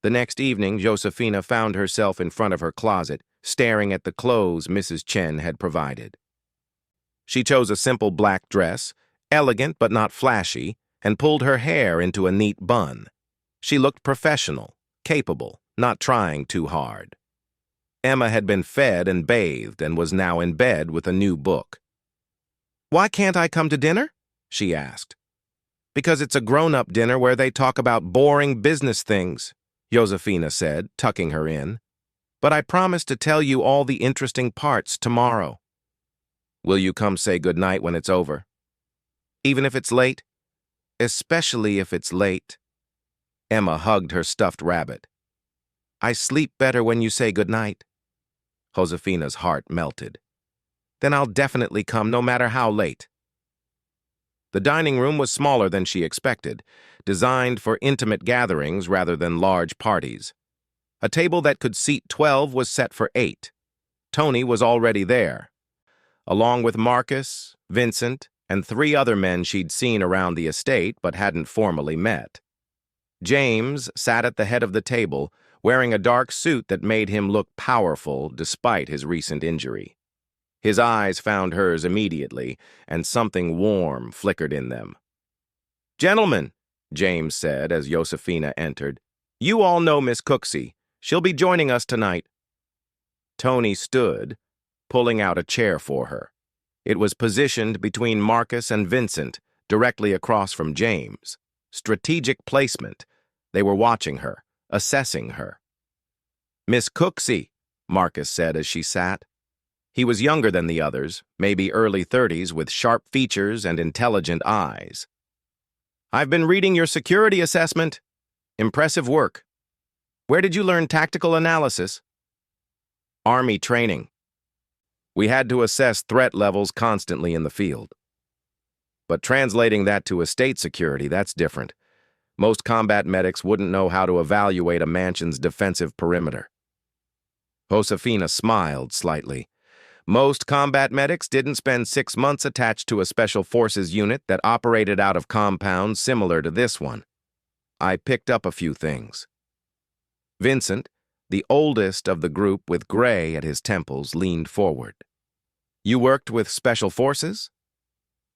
The next evening, Josefina found herself in front of her closet, staring at the clothes Mrs. Chen had provided. She chose a simple black dress, elegant but not flashy, and pulled her hair into a neat bun. She looked professional, capable, not trying too hard. Emma had been fed and bathed and was now in bed with a new book. Why can't I come to dinner? She asked. Because it's a grown-up dinner where they talk about boring business things, Josefina said, tucking her in. But I promise to tell you all the interesting parts tomorrow. Will you come say goodnight when it's over? Even if it's late? Especially if it's late. Emma hugged her stuffed rabbit. I sleep better when you say goodnight. Josefina's heart melted. Then I'll definitely come no matter how late. The dining room was smaller than she expected, designed for intimate gatherings rather than large parties. A table that could seat 12 was set for 8. Tony was already there, along with Marcus, Vincent, and 3 other men she'd seen around the estate but hadn't formally met. James sat at the head of the table, wearing a dark suit that made him look powerful despite his recent injury. His eyes found hers immediately, and something warm flickered in them. Gentlemen, James said as Josefina entered, you all know Miss Cooksey. She'll be joining us tonight. Tony stood, pulling out a chair for her. It was positioned between Marcus and Vincent, directly across from James. Strategic placement. They were watching her, assessing her. Miss Cooksey, Marcus said as she sat. He was younger than the others, maybe early 30s, with sharp features and intelligent eyes. I've been reading your security assessment. Impressive work. Where did you learn tactical analysis? Army training. We had to assess threat levels constantly in the field. But translating that to estate security, that's different. Most combat medics wouldn't know how to evaluate a mansion's defensive perimeter. Josefina smiled slightly. Most combat medics didn't spend 6 months attached to a special forces unit that operated out of compounds similar to this one. I picked up a few things. Vincent, the oldest of the group with gray at his temples, leaned forward. You worked with special forces?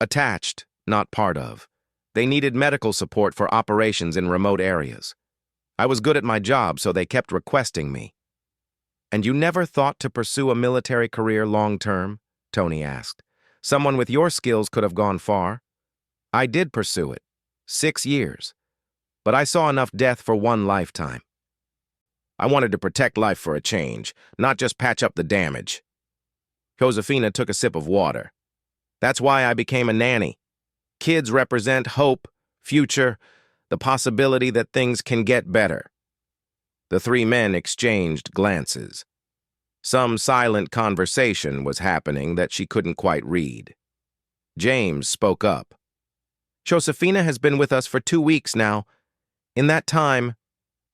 Attached, not part of. They needed medical support for operations in remote areas. I was good at my job, so they kept requesting me. And you never thought to pursue a military career long-term? Tony asked. Someone with your skills could have gone far. I did pursue it. 6 years. But I saw enough death for one lifetime. I wanted to protect life for a change, not just patch up the damage. Josefina took a sip of water. That's why I became a nanny. Kids represent hope, future, the possibility that things can get better. The three men exchanged glances. Some silent conversation was happening that she couldn't quite read. James spoke up. Josefina has been with us for 2 weeks now. In that time,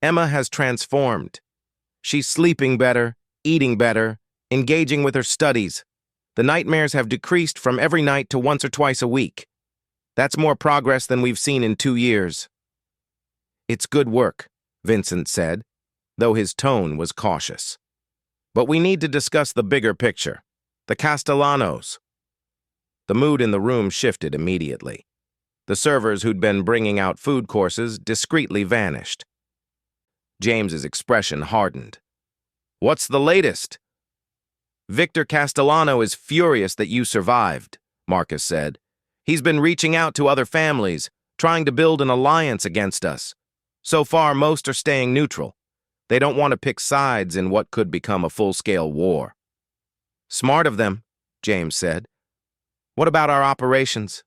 Emma has transformed. She's sleeping better, eating better, engaging with her studies. The nightmares have decreased from every night to once or twice a week. That's more progress than we've seen in 2 years. It's good work, Vincent said, though his tone was cautious. But we need to discuss the bigger picture, the Castellanos. The mood in the room shifted immediately. The servers who'd been bringing out food courses discreetly vanished. James's expression hardened. What's the latest? Victor Castellano is furious that you survived, Marcus said. He's been reaching out to other families, trying to build an alliance against us. So far, most are staying neutral. They don't want to pick sides in what could become a full-scale war. Smart of them, James said. What about our operations?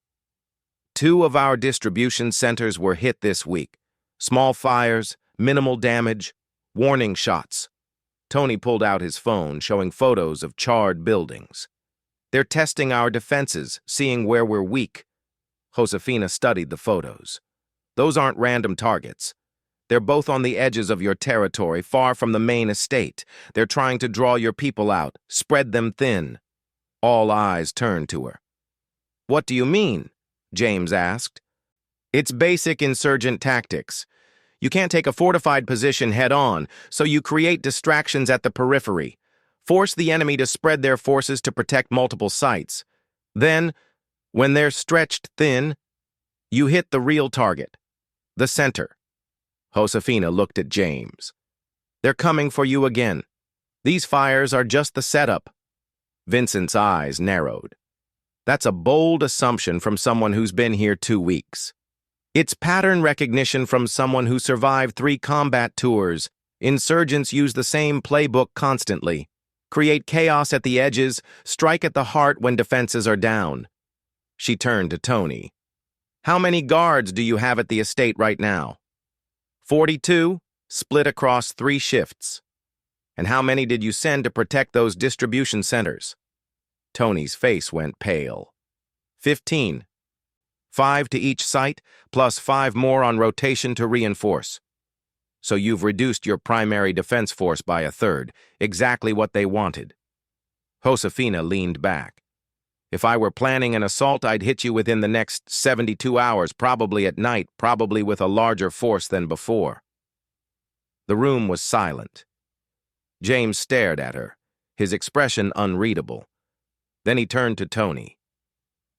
2 of our distribution centers were hit this week. Small fires, minimal damage, warning shots. Tony pulled out his phone, showing photos of charred buildings. They're testing our defenses, seeing where we're weak. Josefina studied the photos. Those aren't random targets. They're both on the edges of your territory, far from the main estate. They're trying to draw your people out, spread them thin. All eyes turned to her. What do you mean? James asked. It's basic insurgent tactics. You can't take a fortified position head-on, so you create distractions at the periphery. Force the enemy to spread their forces to protect multiple sites. Then, when they're stretched thin, you hit the real target, the center. Josefina looked at James. They're coming for you again. These fires are just the setup. Vincent's eyes narrowed. That's a bold assumption from someone who's been here 2 weeks. It's pattern recognition from someone who survived 3 combat tours. Insurgents use the same playbook constantly. Create chaos at the edges, strike at the heart when defenses are down. She turned to Tony. How many guards do you have at the estate right now? 42, split across 3 shifts. And how many did you send to protect those distribution centers? Tony's face went pale. 15. 5 to each site, plus 5 more on rotation to reinforce. So you've reduced your primary defense force by 1/3, exactly what they wanted. Josefina leaned back. If I were planning an assault, I'd hit you within the next 72 hours, probably at night, probably with a larger force than before. The room was silent. James stared at her, his expression unreadable. Then he turned to Tony.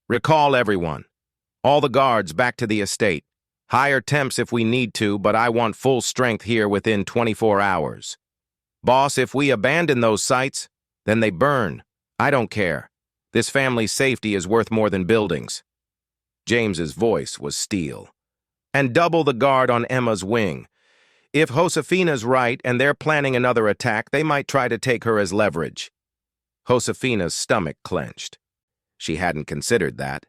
Recall everyone. All the guards back to the estate. Hire temps if we need to, but I want full strength here within 24 hours. Boss, if we abandon those sites, then they burn. I don't care. This family's safety is worth more than buildings. James's voice was steel. And double the guard on Emma's wing. If Josefina's right and they're planning another attack, they might try to take her as leverage. Josefina's stomach clenched. She hadn't considered that.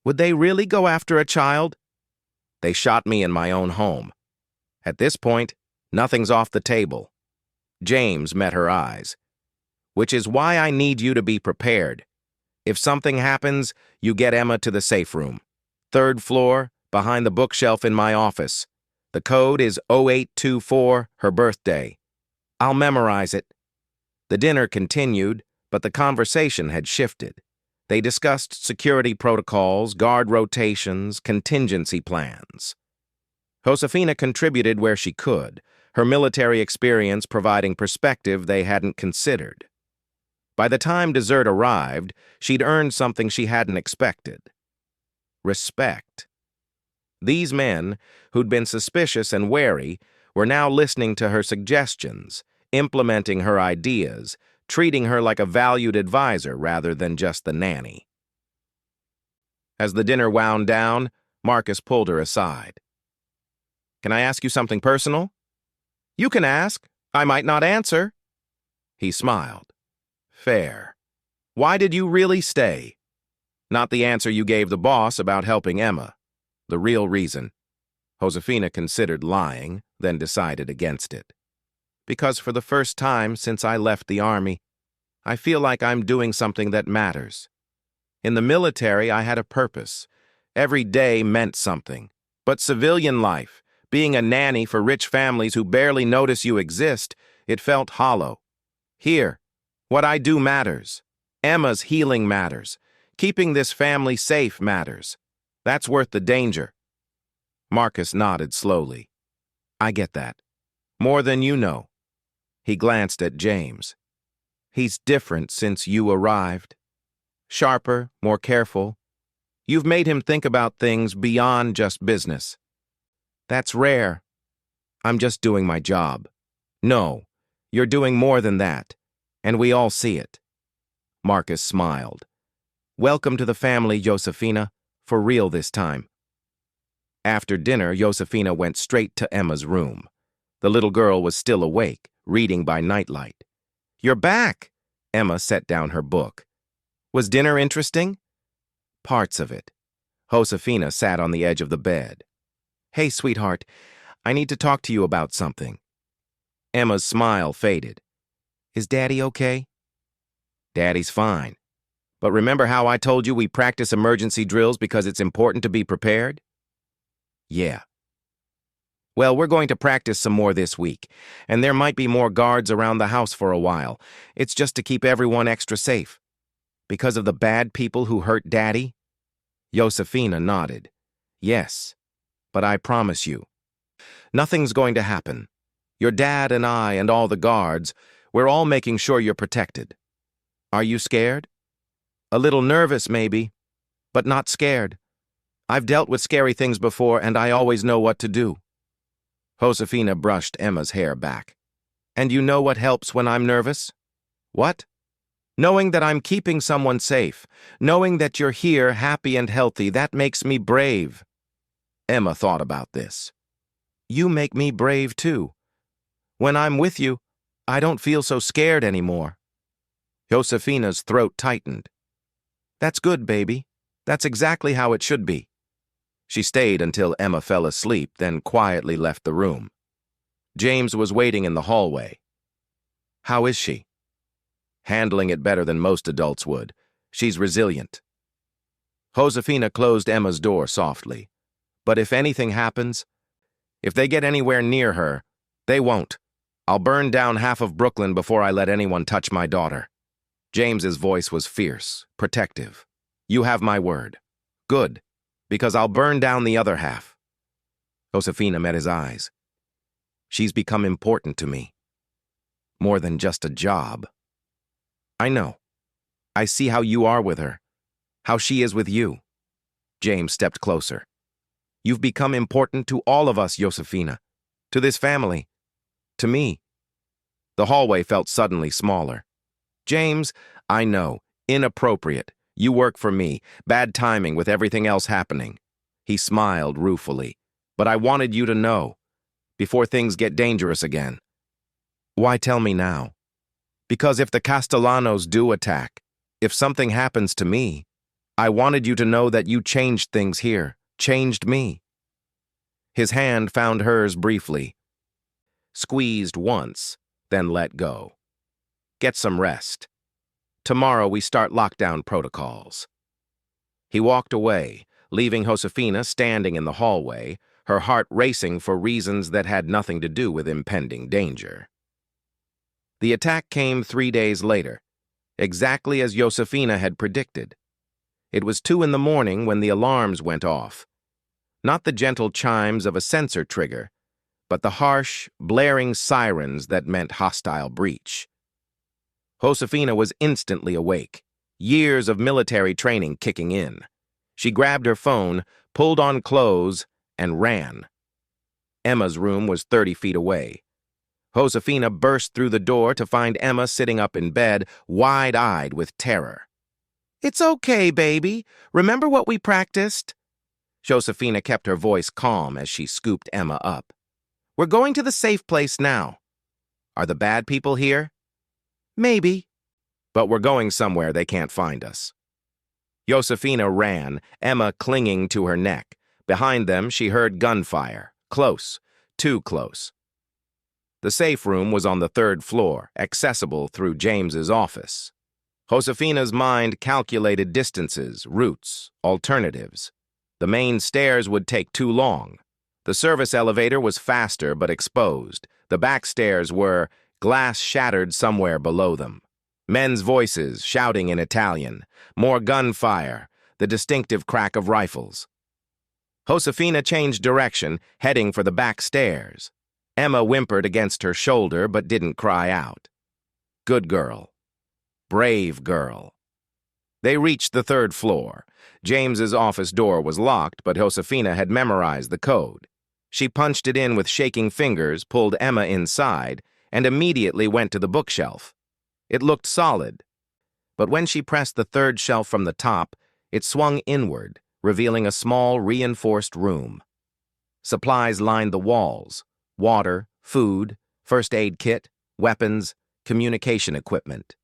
Would they really go after a child? They shot me in my own home. At this point, nothing's off the table. James met her eyes. Which is why I need you to be prepared. If something happens, you get Emma to the safe room. 3rd floor, behind the bookshelf in my office. The code is 0824, her birthday. I'll memorize it. The dinner continued, but the conversation had shifted. They discussed security protocols, guard rotations, contingency plans. Josefina contributed where she could, her military experience providing perspective they hadn't considered. By the time dessert arrived, she'd earned something she hadn't expected. Respect. These men, who'd been suspicious and wary, were now listening to her suggestions, implementing her ideas, treating her like a valued advisor rather than just the nanny. As the dinner wound down, Marcus pulled her aside. "Can I ask you something personal?" "You can ask. I might not answer." He smiled. "Fair. Why did you really stay?" "Not the answer you gave the boss about helping Emma. The real reason." Josefina considered lying, then decided against it. "Because for the first time since I left the army, I feel like I'm doing something that matters. In the military, I had a purpose. Every day meant something. But civilian life, being a nanny for rich families who barely notice you exist, it felt hollow. Here, what I do matters. Emma's healing matters. Keeping this family safe matters. That's worth the danger." Marcus nodded slowly. "I get that. More than you know." He glanced at James. "He's different since you arrived. Sharper, more careful. You've made him think about things beyond just business. That's rare. I'm just doing my job." "No, you're doing more than that, and we all see it." Marcus smiled. "Welcome to the family, Josefina, for real this time." After dinner, Josefina went straight to Emma's room. The little girl was still awake, reading by nightlight. "You're back!" Emma set down her book. "Was dinner interesting?" "Parts of it." Josefina sat on the edge of the bed. "Hey, sweetheart, I need to talk to you about something." Emma's smile faded. "Is Daddy okay?" "Daddy's fine. But remember how I told you we practice emergency drills because it's important to be prepared?" "Yeah." "Well, we're going to practice some more this week, and there might be more guards around the house for a while. It's just to keep everyone extra safe." "Because of the bad people who hurt Daddy?" Josefina nodded. "Yes, but I promise you, nothing's going to happen. Your dad and I and all the guards, we're all making sure you're protected." "Are you scared?" "A little nervous, maybe, but not scared. I've dealt with scary things before, and I always know what to do." Josefina brushed Emma's hair back. "And you know what helps when I'm nervous?" "What?" "Knowing that I'm keeping someone safe. Knowing that you're here, happy and healthy, that makes me brave." Emma thought about this. "You make me brave, too. When I'm with you, I don't feel so scared anymore." Josefina's throat tightened. "That's good, baby. That's exactly how it should be." She stayed until Emma fell asleep, then quietly left the room. James was waiting in the hallway. "How is she?" "Handling it better than most adults would. She's resilient." Josefina closed Emma's door softly. "But if anything happens, if they get anywhere near her, they won't. I'll burn down half of Brooklyn before I let anyone touch my daughter." James's voice was fierce, protective. "You have my word." "Good, because I'll burn down the other half." Josefina met his eyes. "She's become important to me. More than just a job." "I know. I see how you are with her, how she is with you." James stepped closer. "You've become important to all of us, Josefina. To this family. To me." The hallway felt suddenly smaller. "James, I know. Inappropriate. You work for me. Bad timing with everything else happening." He smiled ruefully. "But I wanted you to know, before things get dangerous again." "Why tell me now?" "Because if the Castellanos do attack, if something happens to me, I wanted you to know that you changed things here, changed me." His hand found hers briefly, squeezed once, then let go. "Get some rest. Tomorrow we start lockdown protocols." He walked away, leaving Josefina standing in the hallway, her heart racing for reasons that had nothing to do with impending danger. The attack came 3 days later, exactly as Josefina had predicted. It was 2 in the morning when the alarms went off. Not the gentle chimes of a sensor trigger, but the harsh, blaring sirens that meant hostile breach. Josefina was instantly awake, years of military training kicking in. She grabbed her phone, pulled on clothes, and ran. Emma's room was 30 feet away. Josefina burst through the door to find Emma sitting up in bed, wide-eyed with terror. "It's okay, baby. Remember what we practiced?" Josefina kept her voice calm as she scooped Emma up. "We're going to the safe place now. Are the bad people here?" "Maybe. But we're going somewhere they can't find us." Josefina ran, Emma clinging to her neck. Behind them, she heard gunfire. Close. Too close. The safe room was on the 3rd floor, accessible through James's office. Josefina's mind calculated distances, routes, alternatives. The main stairs would take too long. The service elevator was faster but exposed. The back stairs were glass shattered somewhere below them. Men's voices shouting in Italian. More gunfire, the distinctive crack of rifles. Josefina changed direction, heading for the back stairs. Emma whimpered against her shoulder but didn't cry out. Good girl. Brave girl. They reached the 3rd floor. James's office door was locked, but Josefina had memorized the code. She punched it in with shaking fingers, pulled Emma inside, and immediately went to the bookshelf. It looked solid, but when she pressed the 3rd shelf from the top, it swung inward, revealing a small, reinforced room. Supplies lined the walls: water, food, first aid kit, weapons, communication equipment.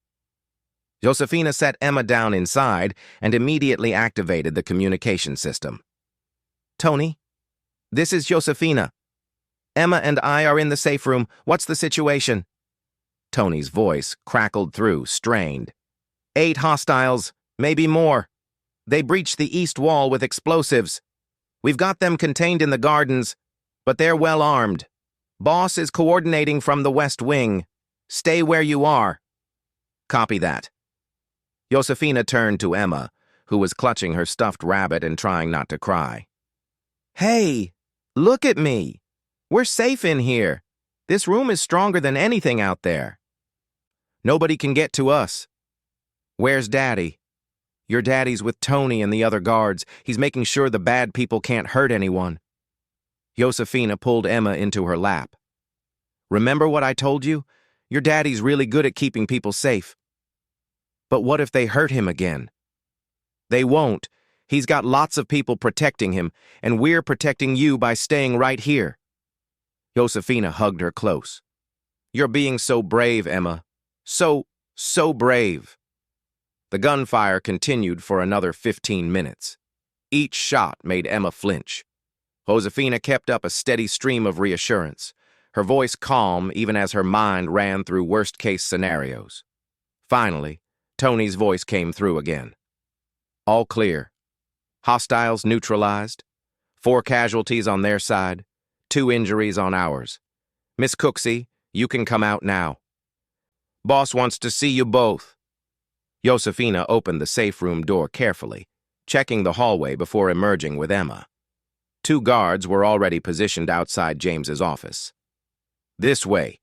Josefina set Emma down inside and immediately activated the communication system. "Tony, this is Josefina. Emma and I are in the safe room. What's the situation?" Tony's voice crackled through, strained. 8 hostiles, maybe more. They breached the east wall with explosives. We've got them contained in the gardens, but they're well armed. Boss is coordinating from the west wing. Stay where you are." "Copy that." Josefina turned to Emma, who was clutching her stuffed rabbit and trying not to cry. "Hey, look at me. We're safe in here. This room is stronger than anything out there. Nobody can get to us." "Where's Daddy?" "Your daddy's with Tony and the other guards. He's making sure the bad people can't hurt anyone." Josefina pulled Emma into her lap. "Remember what I told you? Your daddy's really good at keeping people safe." "But what if they hurt him again?" "They won't. He's got lots of people protecting him, and we're protecting you by staying right here." Josefina hugged her close. "You're being so brave, Emma. So brave." The gunfire continued for another 15 minutes. Each shot made Emma flinch. Josefina kept up a steady stream of reassurance, her voice calm even as her mind ran through worst-case scenarios. Finally, Tony's voice came through again. "All clear. Hostiles neutralized. 4 casualties on their side, 2 injuries on ours. Miss Cooksey, you can come out now. Boss wants to see you both." Josefina opened the safe room door carefully, checking the hallway before emerging with Emma. 2 guards were already positioned outside James's office. "This way,"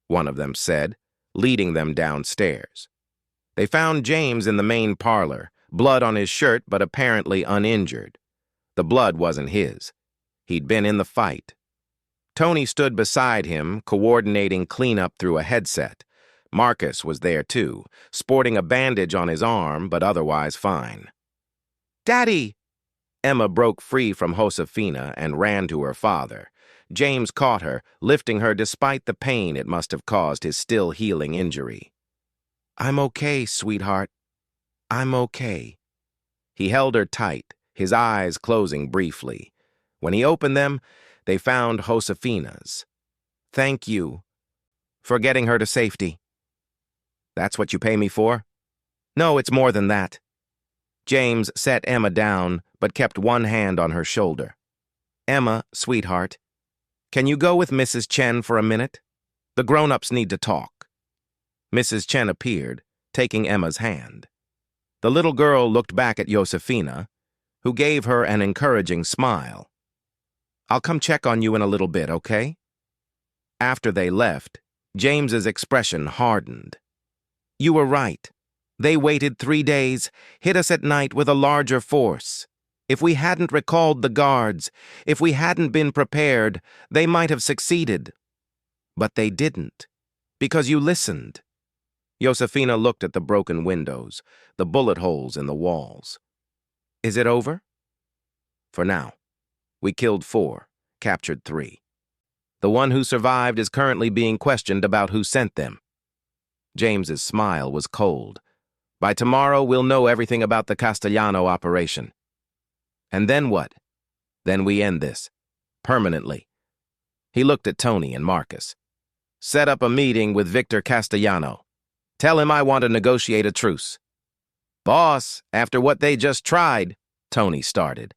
one of them said, leading them downstairs. They found James in the main parlor, blood on his shirt but apparently uninjured. The blood wasn't his. He'd been in the fight. Tony stood beside him, coordinating cleanup through a headset. Marcus was there too, sporting a bandage on his arm, but otherwise fine. "Daddy!" Emma broke free from Josefina and ran to her father. James caught her, lifting her despite the pain it must have caused his still healing injury. "I'm okay, sweetheart. I'm okay." He held her tight, his eyes closing briefly. When he opened them, they found Josefina's. "Thank you for getting her to safety." "That's what you pay me for?" "No, it's more than that." James set Emma down, but kept one hand on her shoulder. "Emma, sweetheart, can you go with Mrs. Chen for a minute? The grown-ups need to talk." Mrs. Chen appeared, taking Emma's hand. The little girl looked back at Josefina, who gave her an encouraging smile. "I'll come check on you in a little bit, okay?" After they left, James's expression hardened. "You were right. They waited 3 days, hit us at night with a larger force. If we hadn't recalled the guards, if we hadn't been prepared, they might have succeeded. But they didn't, because you listened. Josefina looked at the broken windows, the bullet holes in the walls. Is it over? For now. We killed 4, captured 3. The one who survived is currently being questioned about who sent them. James's smile was cold. By tomorrow, we'll know everything about the Castellano operation. And then what? Then we end this. Permanently. He looked at Tony and Marcus. Set up a meeting with Victor Castellano. Tell him I want to negotiate a truce. Boss, after what they just tried, Tony started.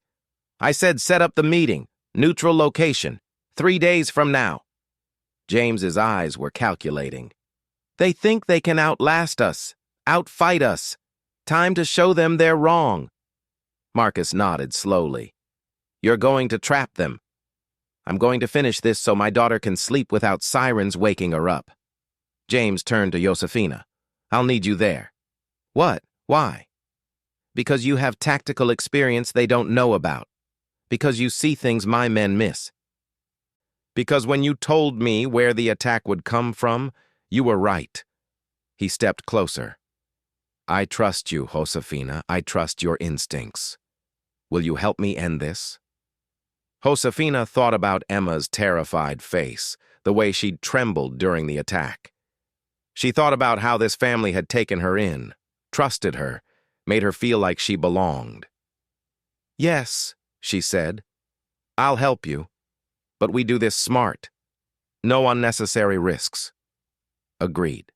I said set up the meeting, neutral location, 3 days from now. James's eyes were calculating. They think they can outlast us, outfight us. Time to show them they're wrong. Marcus nodded slowly. You're going to trap them. I'm going to finish this so my daughter can sleep without sirens waking her up. James turned to Josefina. I'll need you there. What? Why? Because you have tactical experience they don't know about. Because you see things my men miss. Because when you told me where the attack would come from, you were right. He stepped closer. I trust you, Josefina. I trust your instincts. Will you help me end this? Josefina thought about Emma's terrified face, the way she'd trembled during the attack. She thought about how this family had taken her in, trusted her, made her feel like she belonged. Yes, she said. I'll help you, but we do this smart. No unnecessary risks. Agreed.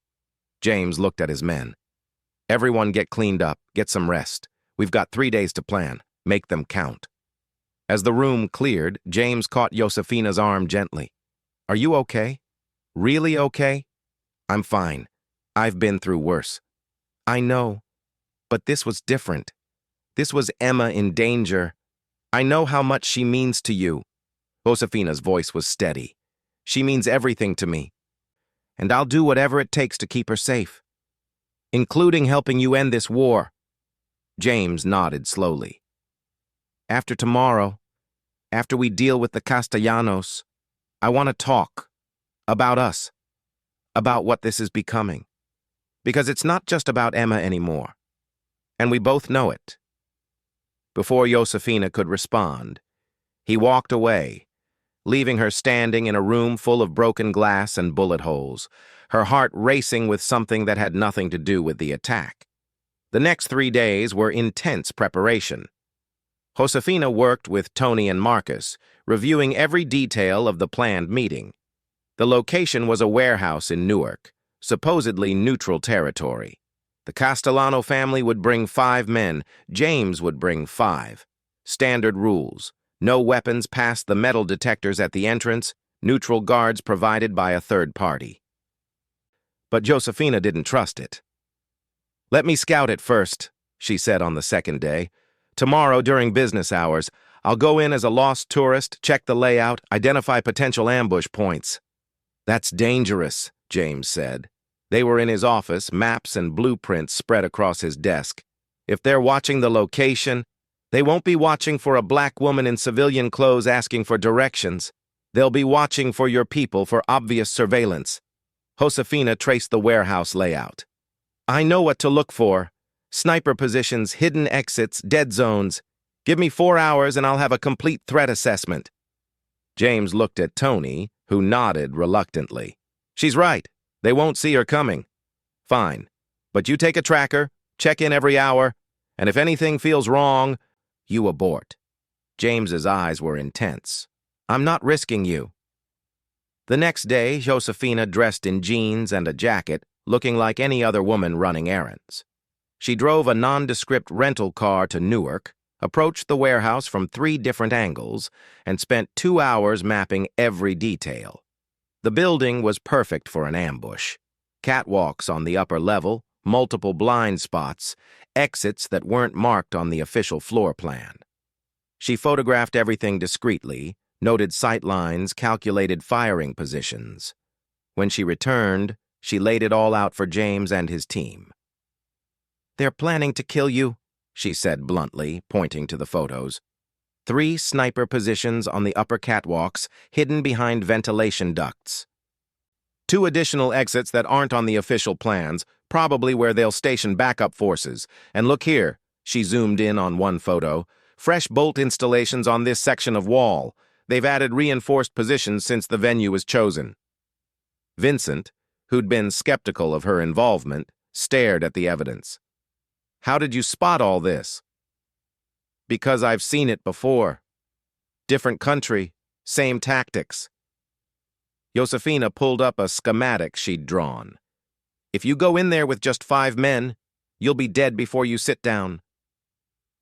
James looked at his men. Everyone get cleaned up, get some rest. We've got 3 days to plan. Make them count. As the room cleared, James caught Josefina's arm gently. Are you okay? Really okay? I'm fine. I've been through worse. I know. But this was different. This was Emma in danger. I know how much she means to you. Josefina's voice was steady. She means everything to me. And I'll do whatever it takes to keep her safe. Including helping you end this war. James nodded slowly. After tomorrow, after we deal with the Castellanos, I want to talk. About us. About what this is becoming. Because it's not just about Emma anymore. And we both know it. Before Josefina could respond, he walked away, leaving her standing in a room full of broken glass and bullet holes, her heart racing with something that had nothing to do with the attack. The next 3 days were intense preparation. Josefina worked with Tony and Marcus, reviewing every detail of the planned meeting. The location was a warehouse in Newark, supposedly neutral territory. The Castellano family would bring 5 men, James would bring 5. Standard rules: no weapons past the metal detectors at the entrance, neutral guards provided by a third party. But Josefina didn't trust it. Let me scout it first, she said on the second day. Tomorrow, during business hours, I'll go in as a lost tourist, check the layout, identify potential ambush points. That's dangerous, James said. They were in his office, maps and blueprints spread across his desk. If they're watching the location, they won't be watching for a black woman in civilian clothes asking for directions. They'll be watching for your people for obvious surveillance. Josefina traced the warehouse layout. I know what to look for. Sniper positions, hidden exits, dead zones. Give me 4 hours and I'll have a complete threat assessment. James looked at Tony, who nodded reluctantly. She's right. They won't see her coming. Fine. But you take a tracker, check in every hour, and if anything feels wrong, you abort. James's eyes were intense. I'm not risking you. The next day, Josefina dressed in jeans and a jacket, looking like any other woman running errands. She drove a nondescript rental car to Newark, approached the warehouse from 3 different angles, and spent 2 hours mapping every detail. The building was perfect for an ambush. Catwalks on the upper level, multiple blind spots, exits that weren't marked on the official floor plan. She photographed everything discreetly, noted sight lines, calculated firing positions. When she returned, she laid it all out for James and his team. They're planning to kill you, she said bluntly, pointing to the photos. 3 sniper positions on the upper catwalks, hidden behind ventilation ducts. 2 additional exits that aren't on the official plans, probably where they'll station backup forces. And look here, she zoomed in on one photo, fresh bolt installations on this section of wall. They've added reinforced positions since the venue was chosen. Vincent, who'd been skeptical of her involvement, stared at the evidence. How did you spot all this? Because I've seen it before. Different country, same tactics. Josefina pulled up a schematic she'd drawn. If you go in there with just 5 men, you'll be dead before you sit down.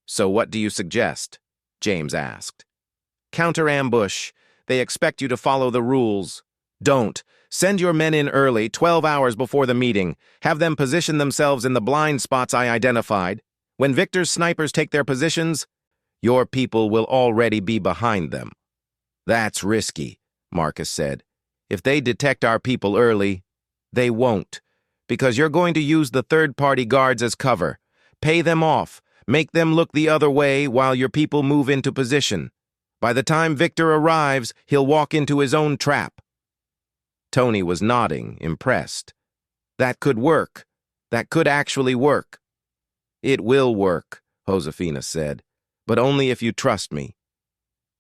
So what do you suggest? James asked. Counter-ambush. They expect you to follow the rules. Don't. Send your men in early, 12 hours before the meeting. Have them position themselves in the blind spots I identified. When Victor's snipers take their positions, your people will already be behind them. That's risky, Marcus said. If they detect our people early, they won't, because you're going to use the third-party guards as cover. Pay them off. Make them look the other way while your people move into position. By the time Victor arrives, he'll walk into his own trap. Tony was nodding, impressed. That could work. That could actually work. It will work, Josefina said, but only if you trust me.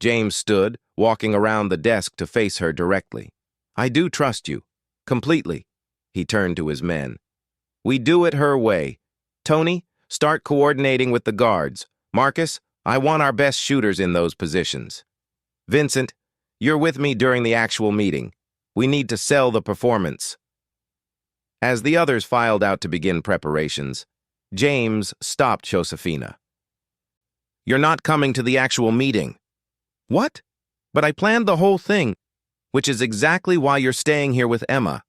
James stood, walking around the desk to face her directly. I do trust you. Completely. He turned to his men. We do it her way. Tony, start coordinating with the guards. Marcus, I want our best shooters in those positions. Vincent, you're with me during the actual meeting. We need to sell the performance. As the others filed out to begin preparations, James stopped Josefina. You're not coming to the actual meeting. What? But I planned the whole thing, which is exactly why you're staying here with Emma.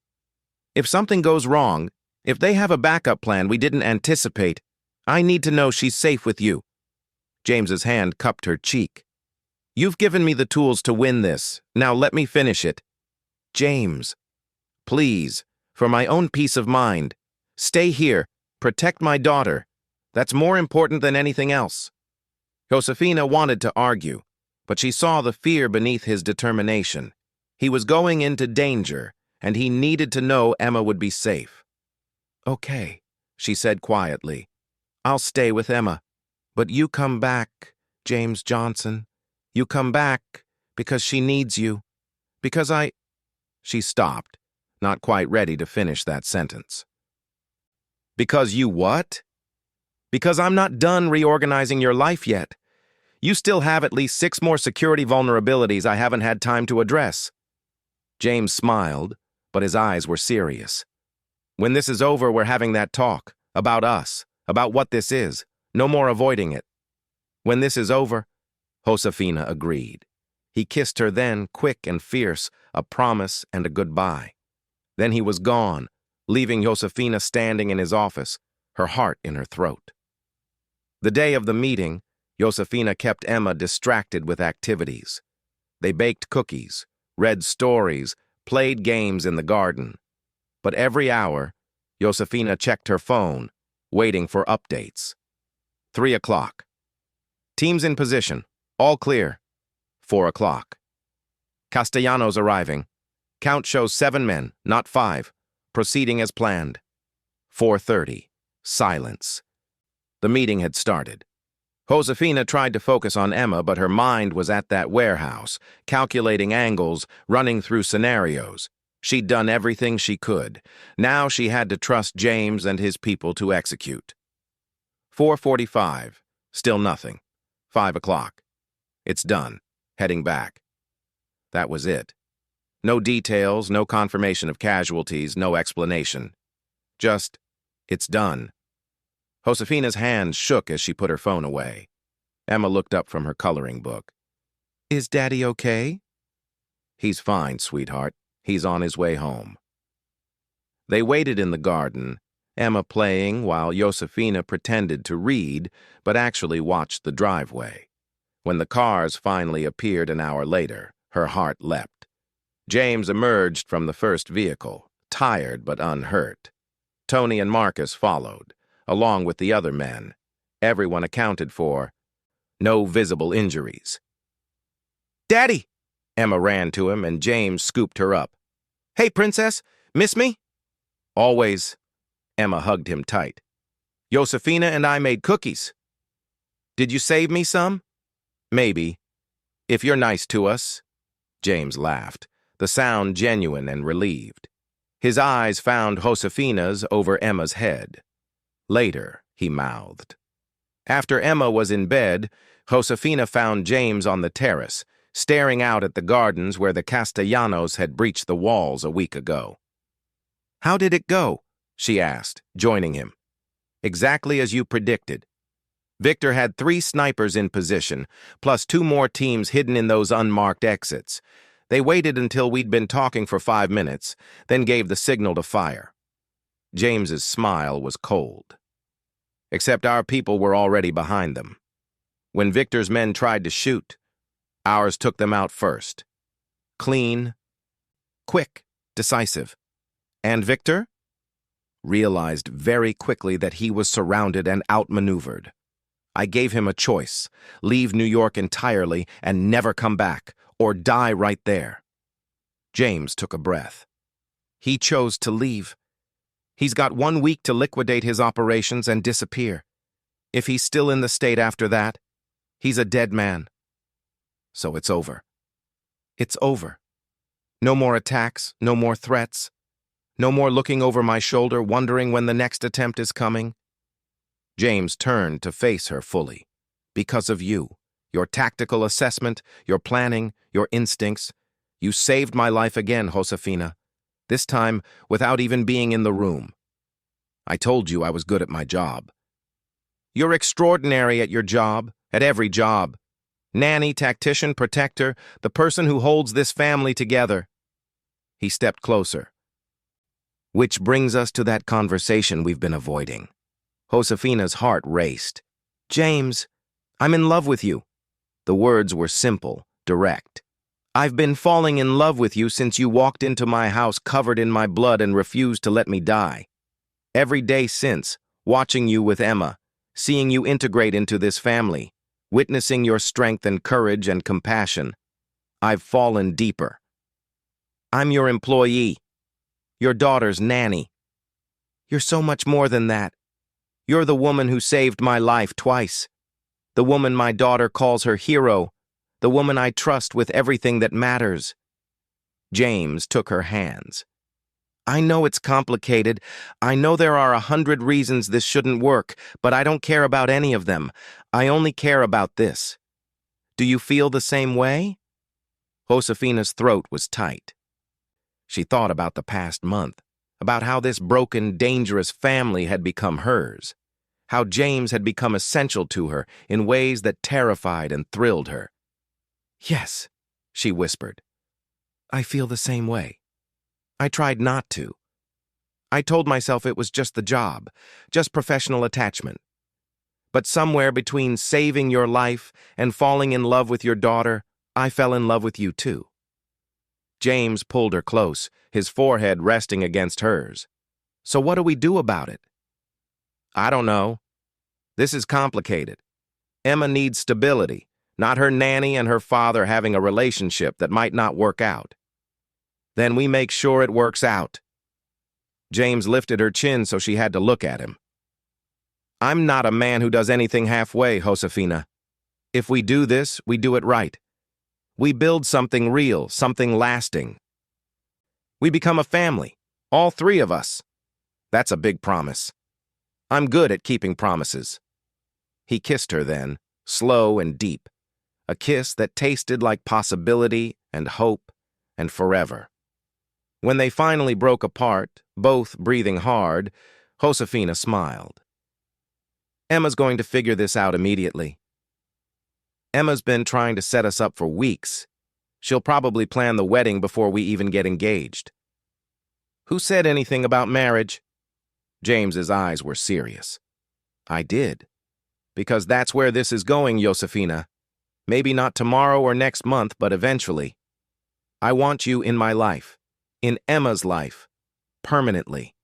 If something goes wrong, if they have a backup plan we didn't anticipate, I need to know she's safe with you. James's hand cupped her cheek. You've given me the tools to win this. Now let me finish it. James, please, for my own peace of mind, stay here, protect my daughter. That's more important than anything else. Josefina wanted to argue, but she saw the fear beneath his determination. He was going into danger, and he needed to know Emma would be safe. Okay, she said quietly. I'll stay with Emma. But you come back, James Johnson. You come back because she needs you. Because She stopped, not quite ready to finish that sentence. Because you what? Because I'm not done reorganizing your life yet. You still have at least 6 more security vulnerabilities I haven't had time to address. James smiled, but his eyes were serious. When this is over, we're having that talk. About us. About what this is. No more avoiding it. When this is over, Josefina agreed. He kissed her then, quick and fierce, a promise and a goodbye. Then he was gone, leaving Josefina standing in his office, her heart in her throat. The day of the meeting, Josefina kept Emma distracted with activities. They baked cookies, read stories, played games in the garden. But every hour, Josefina checked her phone, waiting for updates. 3 o'clock. Teams in position. All clear. 4 o'clock. Castellanos arriving. Count shows 7 men, not 5. Proceeding as planned. 4:30. Silence. The meeting had started. Josefina tried to focus on Emma, but her mind was at that warehouse, calculating angles, running through scenarios. She'd done everything she could. Now she had to trust James and his people to execute. 4:45. Still nothing. 5 o'clock. It's done. Heading back. That was it. No details, no confirmation of casualties, no explanation. Just, it's done. Josefina's hands shook as she put her phone away. Emma looked up from her coloring book. Is Daddy okay? He's fine, sweetheart. He's on his way home. They waited in the garden, Emma playing while Josefina pretended to read, but actually watched the driveway. When the cars finally appeared an hour later, her heart leapt. James emerged from the first vehicle, tired but unhurt. Tony and Marcus followed, along with the other men. Everyone accounted for. No visible injuries. "Daddy!" Emma ran to him, and James scooped her up. "Hey, princess, miss me?" "Always." Emma hugged him tight. "Josefina and I made cookies." "Did you save me some?" "Maybe. If you're nice to us." James laughed, the sound genuine and relieved. His eyes found Josefina's over Emma's head. "Later," he mouthed. After Emma was in bed, Josefina found James on the terrace, staring out at the gardens where the Castellanos had breached the walls a week ago. "How did it go?" she asked, joining him. "Exactly as you predicted. Victor had 3 snipers in position, plus 2 more teams hidden in those unmarked exits. They waited until we'd been talking for 5 minutes, then gave the signal to fire." James's smile was cold. "Except our people were already behind them. When Victor's men tried to shoot, ours took them out first. Clean, quick, decisive. And Victor realized very quickly that he was surrounded and outmaneuvered. I gave him a choice: leave New York entirely and never come back, or die right there." James took a breath. He chose to leave. He's got 1 week to liquidate his operations and disappear. If he's still in the state after that, he's a dead man. So it's over. It's over. No more attacks, no more threats. No more looking over my shoulder, wondering when the next attempt is coming. James turned to face her fully. "Because of you, your tactical assessment, your planning, your instincts, you saved my life again, Josefina. This time without even being in the room. I told you I was good at my job." "You're extraordinary at your job, at every job. Nanny, tactician, protector, the person who holds this family together." He stepped closer. "Which brings us to that conversation we've been avoiding." Josefina's heart raced. "James, I'm in love with you." The words were simple, direct. "I've been falling in love with you since you walked into my house covered in my blood and refused to let me die. Every day since, watching you with Emma, seeing you integrate into this family, witnessing your strength and courage and compassion, I've fallen deeper. I'm your employee, your daughter's nanny. You're so much more than that. You're the woman who saved my life twice, the woman my daughter calls her hero, the woman I trust with everything that matters." James took her hands. "I know it's complicated. I know there are 100 reasons this shouldn't work, but I don't care about any of them. I only care about this. Do you feel the same way?" Josefina's throat was tight. She thought about the past month, about how this broken, dangerous family had become hers, how James had become essential to her in ways that terrified and thrilled her. "Yes," she whispered. "I feel the same way. I tried not to. I told myself it was just the job, just professional attachment. But somewhere between saving your life and falling in love with your daughter, I fell in love with you too." James pulled her close, his forehead resting against hers. "So what do we do about it?" "I don't know. This is complicated. Emma needs stability, not her nanny and her father having a relationship that might not work out. Then we make sure it works out." James lifted her chin so she had to look at him. "I'm not a man who does anything halfway, Josefina. If we do this, we do it right. We build something real, something lasting. We become a family, all 3 of us. That's a big promise. I'm good at keeping promises." He kissed her then, slow and deep, a kiss that tasted like possibility and hope and forever. When they finally broke apart, both breathing hard, Josefina smiled. "Emma's going to figure this out immediately. Emma's been trying to set us up for weeks. She'll probably plan the wedding before we even get engaged." "Who said anything about marriage?" James's eyes were serious. "I did. Because that's where this is going, Josefina. Maybe not tomorrow or next month, but eventually. I want you in my life, in Emma's life, permanently.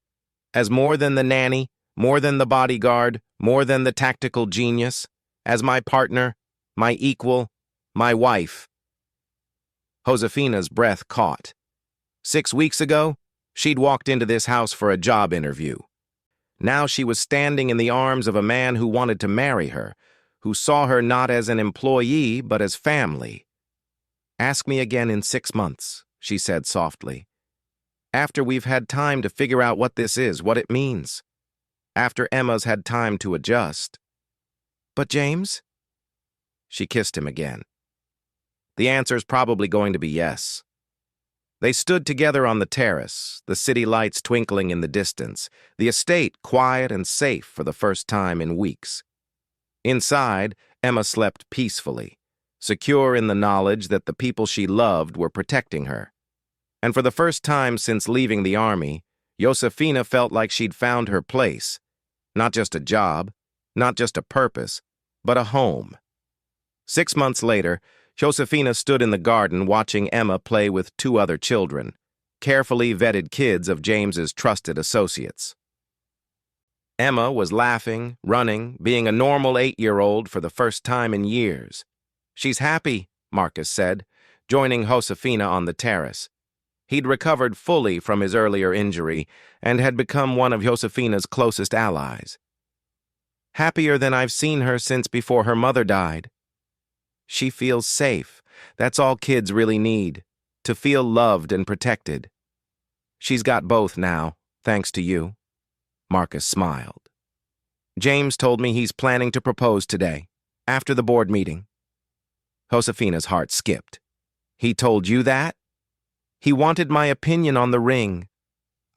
As more than the nanny, More than the bodyguard, more than the tactical genius, as my partner, my equal, my wife. Josefina's breath caught. 6 weeks ago, she'd walked into this house for a job interview. Now she was standing in the arms of a man who wanted to marry her, who saw her not as an employee but as family. "Ask me again in 6 months," she said softly. "After we've had time to figure out what this is, what it means. After Emma's had time to adjust." "But James?" She kissed him again. "The answer's probably going to be yes." They stood together on the terrace, the city lights twinkling in the distance, the estate quiet and safe for the first time in weeks. Inside, Emma slept peacefully, secure in the knowledge that the people she loved were protecting her. And for the first time since leaving the army, Josefina felt like she'd found her place. Not just a job, not just a purpose, but a home. 6 months later, Josefina stood in the garden watching Emma play with 2 other children, carefully vetted kids of James's trusted associates. Emma was laughing, running, being a normal 8-year-old for the first time in years. "She's happy," Marcus said, joining Josefina on the terrace. He'd recovered fully from his earlier injury and had become one of Josefina's closest allies. "Happier than I've seen her since before her mother died. She feels safe. That's all kids really need, to feel loved and protected. She's got both now, thanks to you." Marcus smiled. "James told me he's planning to propose today, after the board meeting." Josefina's heart skipped. "He told you that?" "He wanted my opinion on the ring.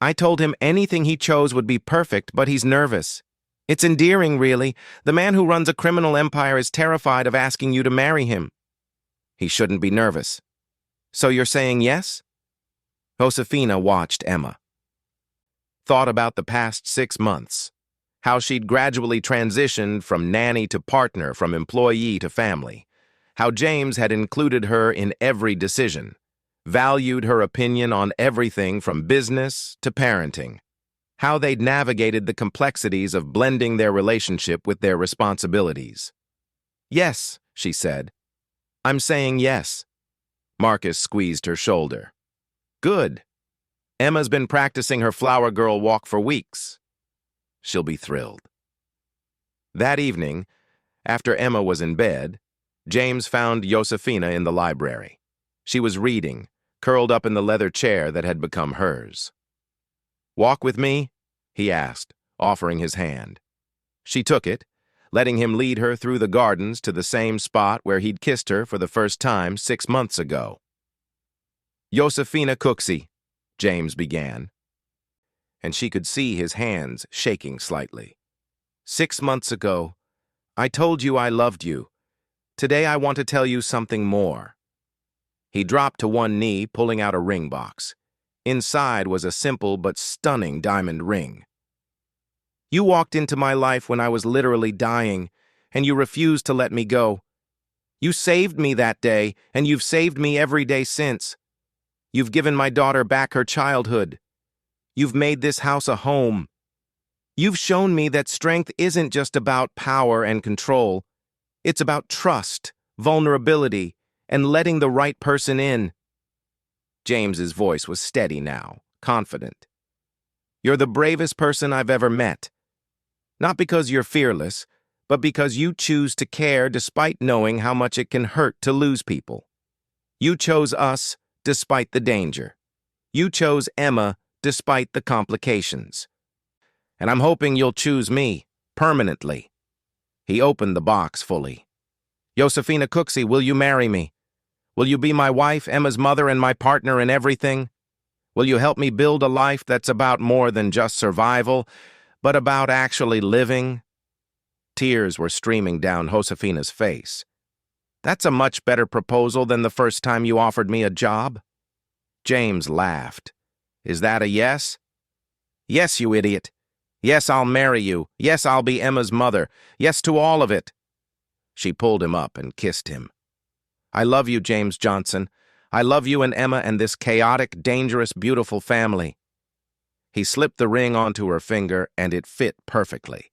I told him anything he chose would be perfect, but he's nervous. It's endearing, really. The man who runs a criminal empire is terrified of asking you to marry him." "He shouldn't be nervous." "So you're saying yes?" Josefina watched Emma. Thought about the past 6 months, how she'd gradually transitioned from nanny to partner, from employee to family, how James had included her in every decision, valued her opinion on everything from business to parenting, how they'd navigated the complexities of blending their relationship with their responsibilities. "Yes," she said. "I'm saying yes." Marcus squeezed her shoulder. "Good. Emma's been practicing her flower girl walk for weeks. She'll be thrilled." That evening, after Emma was in bed, James found Josefina in the library. She was reading, curled up in the leather chair that had become hers. "Walk with me?" he asked, offering his hand. She took it, letting him lead her through the gardens to the same spot where he'd kissed her for the first time 6 months ago. "Josefina Cooksey," James began, and she could see his hands shaking slightly. "6 months ago, I told you I loved you. Today I want to tell you something more." He dropped to one knee, pulling out a ring box. Inside was a simple but stunning diamond ring. "You walked into my life when I was literally dying, and you refused to let me go. You saved me that day, and you've saved me every day since. You've given my daughter back her childhood. You've made this house a home. You've shown me that strength isn't just about power and control. It's about trust, vulnerability, and letting the right person in." James's voice was steady now, confident. "You're the bravest person I've ever met. Not because you're fearless, but because you choose to care despite knowing how much it can hurt to lose people. You chose us despite the danger. You chose Emma despite the complications. And I'm hoping you'll choose me, permanently." He opened the box fully. "Josefina Cooksey, will you marry me? Will you be my wife, Emma's mother, and my partner in everything? Will you help me build a life that's about more than just survival, but about actually living?" Tears were streaming down Josefina's face. "That's a much better proposal than the first time you offered me a job." James laughed. "Is that a yes?" "Yes, you idiot. Yes, I'll marry you. Yes, I'll be Emma's mother. Yes to all of it." She pulled him up and kissed him. "I love you, James Johnson. I love you and Emma and this chaotic, dangerous, beautiful family." He slipped the ring onto her finger, and it fit perfectly.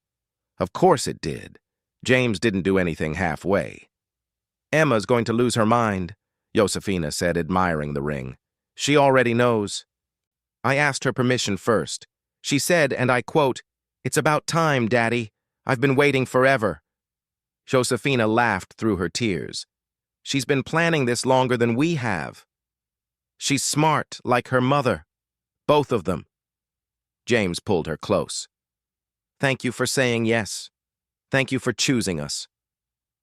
Of course it did. James didn't do anything halfway. "Emma's going to lose her mind," Josefina said, admiring the ring. "She already knows." I asked her permission first. She said, and I quote, "It's about time, Daddy. I've been waiting forever." Josefina laughed through her tears. "She's been planning this longer than we have. She's smart, like her mother. Both of them." James pulled her close. "Thank you for saying yes. Thank you for choosing us.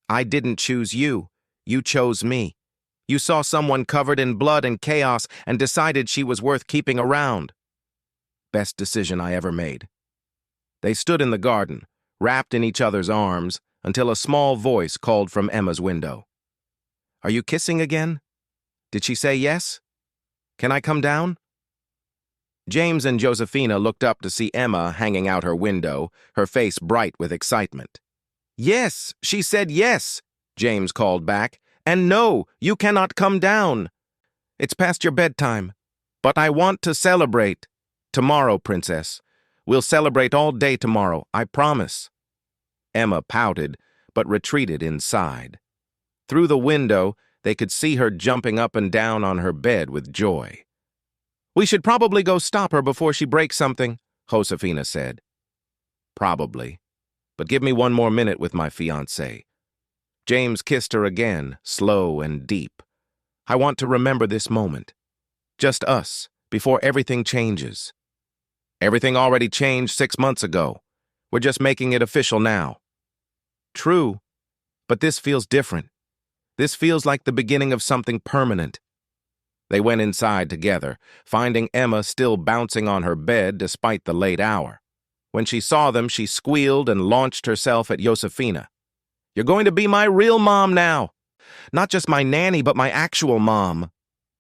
I didn't choose you. You chose me. You saw someone covered in blood and chaos and decided she was worth keeping around. Best decision I ever made." They stood in the garden, wrapped in each other's arms, until a small voice called from Emma's window. "Are you kissing again? Did she say yes? Can I come down?" James and Josefina looked up to see Emma hanging out her window, her face bright with excitement. "Yes, she said yes," James called back. "And no, you cannot come down. It's past your bedtime. But I want to celebrate. Tomorrow, Princess. We'll celebrate all day tomorrow, I promise." Emma pouted, but retreated inside. Through the window, they could see her jumping up and down on her bed with joy. "We should probably go stop her before she breaks something," Josefina said. "Probably. But give me one more minute with my fiancé." James kissed her again, slow and deep. "I want to remember this moment. Just us, before everything changes." "Everything already changed 6 months ago. We're just making it official now." "True, but this feels different. This feels like the beginning of something permanent." They went inside together, finding Emma still bouncing on her bed despite the late hour. When she saw them, she squealed and launched herself at Josefina. "You're going to be my real mom now. Not just my nanny, but my actual mom."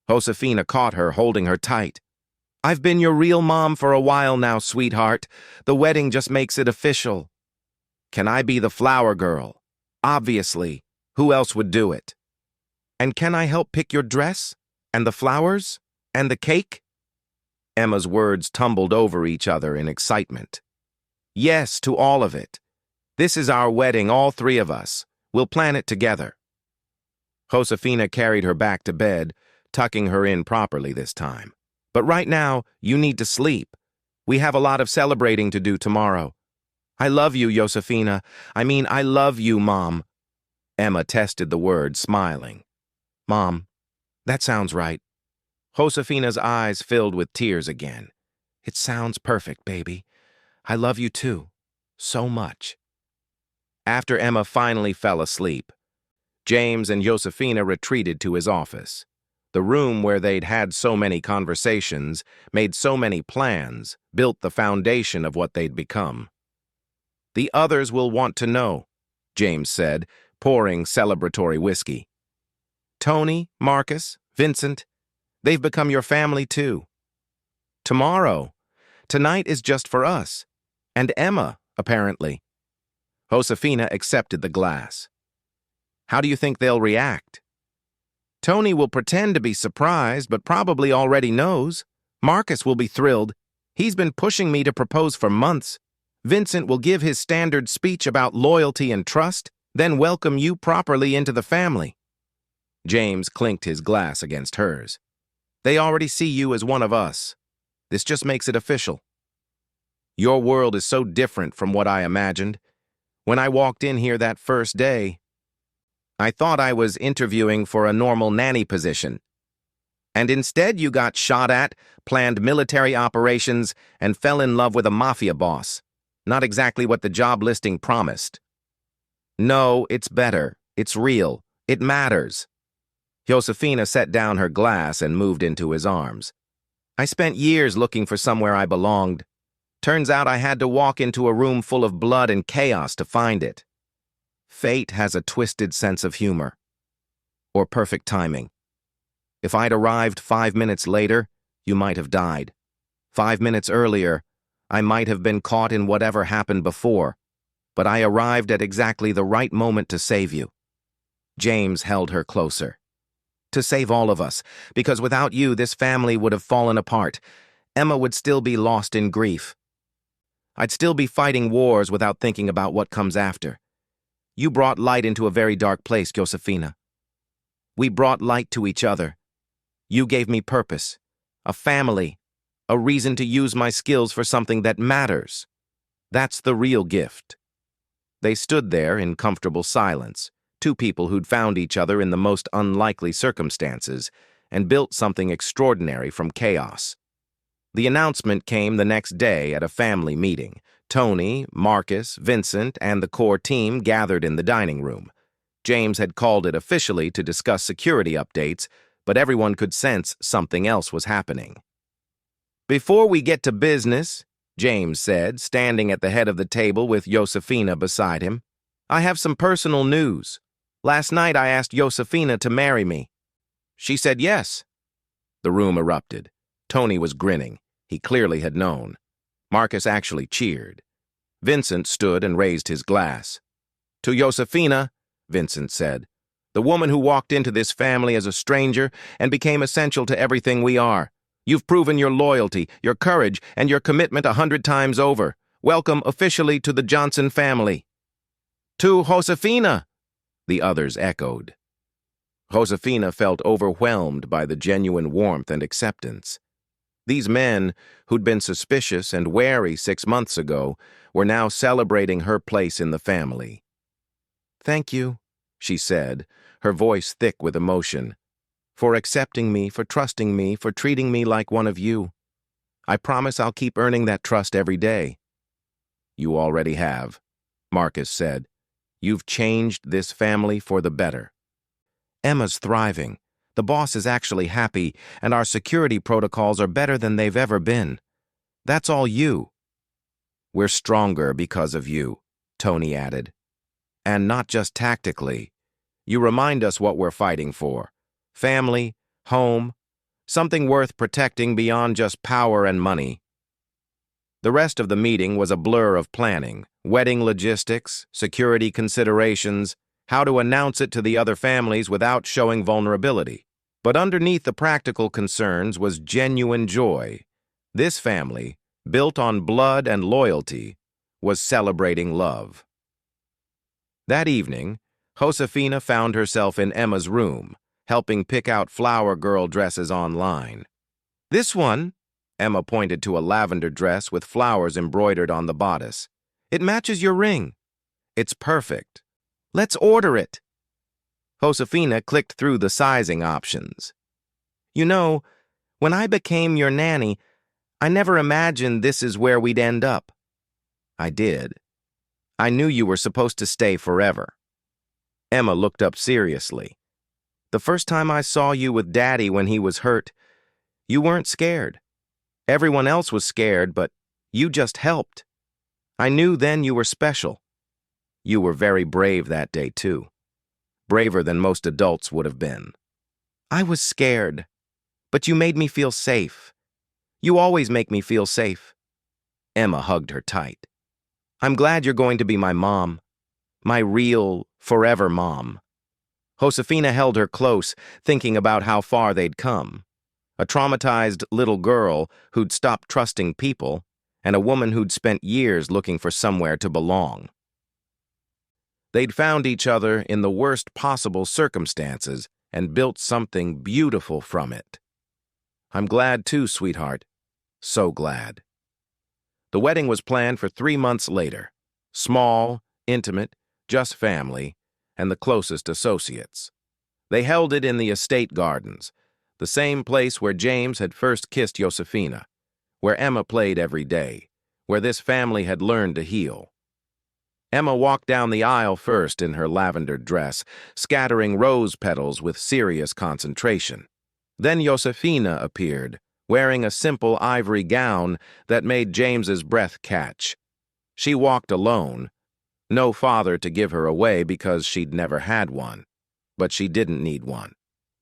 Josefina caught her, holding her tight. "I've been your real mom for a while now, sweetheart. The wedding just makes it official." "Can I be the flower girl?" "Obviously. Who else would do it?" "And can I help pick your dress? And the flowers? And the cake?" Emma's words tumbled over each other in excitement. "Yes to all of it. This is our wedding, all three of us. We'll plan it together." Josefina carried her back to bed, tucking her in properly this time. "But right now, you need to sleep. We have a lot of celebrating to do tomorrow." "I love you, Josefina. I love you, Mom." Emma tested the word, smiling. "Mom, that sounds right." Josefina's eyes filled with tears again. "It sounds perfect, baby. I love you too. So much." After Emma finally fell asleep, James and Josefina retreated to his office, the room where they'd had so many conversations, made so many plans, built the foundation of what they'd become. "The others will want to know," James said, pouring celebratory whiskey. "Tony, Marcus, Vincent, they've become your family too. Tomorrow. Tonight is just for us. And Emma, apparently." Josefina accepted the glass. "How do you think they'll react?" "Tony will pretend to be surprised, but probably already knows. Marcus will be thrilled. He's been pushing me to propose for months. Vincent will give his standard speech about loyalty and trust, then welcome you properly into the family." James clinked his glass against hers. "They already see you as one of us. This just makes it official. Your world is so different from what I imagined. When I walked in here that first day, I thought I was interviewing for a normal nanny position. And instead you got shot at, planned military operations, and fell in love with a mafia boss. Not exactly what the job listing promised." "No, it's better. It's real. It matters." Josefina set down her glass and moved into his arms. "I spent years looking for somewhere I belonged. Turns out I had to walk into a room full of blood and chaos to find it. Fate has a twisted sense of humor. Or perfect timing. If I'd arrived 5 minutes later, you might have died. 5 minutes earlier, I might have been caught in whatever happened before, but I arrived at exactly the right moment to save you." James held her closer. "To save all of us, because without you, this family would have fallen apart. Emma would still be lost in grief. I'd still be fighting wars without thinking about what comes after. You brought light into a very dark place, Josefina. We brought light to each other. You gave me purpose, a family, a reason to use my skills for something that matters. That's the real gift. They stood there in comfortable silence, two people who'd found each other in the most unlikely circumstances and built something extraordinary from chaos. The announcement came the next day at a family meeting. Tony, Marcus, Vincent, and the core team gathered in the dining room. James had called it officially to discuss security updates, but everyone could sense something else was happening. "Before we get to business," James said, standing at the head of the table with Josefina beside him, "I have some personal news. Last night I asked Josefina to marry me. She said yes." The room erupted. Tony was grinning. He clearly had known. Marcus actually cheered. Vincent stood and raised his glass. "To Josefina," Vincent said, "the woman who walked into this family as a stranger and became essential to everything we are. You've proven your loyalty, your courage, and your commitment 100 times over. Welcome officially to the Johnson family." "To Josefina," the others echoed. Josefina felt overwhelmed by the genuine warmth and acceptance. These men, who'd been suspicious and wary 6 months ago, were now celebrating her place in the family. "Thank you," she said, her voice thick with emotion, "for accepting me, for trusting me, for treating me like one of you. I promise I'll keep earning that trust every day." "You already have," Marcus said. "You've changed this family for the better. Emma's thriving. The boss is actually happy, and our security protocols are better than they've ever been. That's all you." "We're stronger because of you," Tony added. "And not just tactically. You remind us what we're fighting for. Family, home, something worth protecting beyond just power and money." The rest of the meeting was a blur of planning, wedding logistics, security considerations, how to announce it to the other families without showing vulnerability. But underneath the practical concerns was genuine joy. This family, built on blood and loyalty, was celebrating love. That evening, Josefina found herself in Emma's room, helping pick out flower girl dresses online. "This one," Emma pointed to a lavender dress with flowers embroidered on the bodice. "It matches your ring. It's perfect. Let's order it." Josefina clicked through the sizing options. "You know, when I became your nanny, I never imagined this is where we'd end up." "I did. I knew you were supposed to stay forever." Emma looked up seriously. "The first time I saw you with Daddy when he was hurt, you weren't scared. Everyone else was scared, but you just helped. I knew then you were special. You were very brave that day, too. Braver than most adults would have been." "I was scared, but you made me feel safe. You always make me feel safe." Emma hugged her tight. "I'm glad you're going to be my mom. My real, forever mom." Josefina held her close, thinking about how far they'd come. A traumatized little girl who'd stopped trusting people, and a woman who'd spent years looking for somewhere to belong. They'd found each other in the worst possible circumstances and built something beautiful from it. "I'm glad too, sweetheart. So glad." The wedding was planned for 3 months later. Small, intimate, just family, and the closest associates. They held it in the estate gardens, the same place where James had first kissed Josefina, where Emma played every day, where this family had learned to heal. Emma walked down the aisle first in her lavender dress, scattering rose petals with serious concentration. Then Josefina appeared, wearing a simple ivory gown that made James's breath catch. She walked alone, no father to give her away because she'd never had one. But she didn't need one.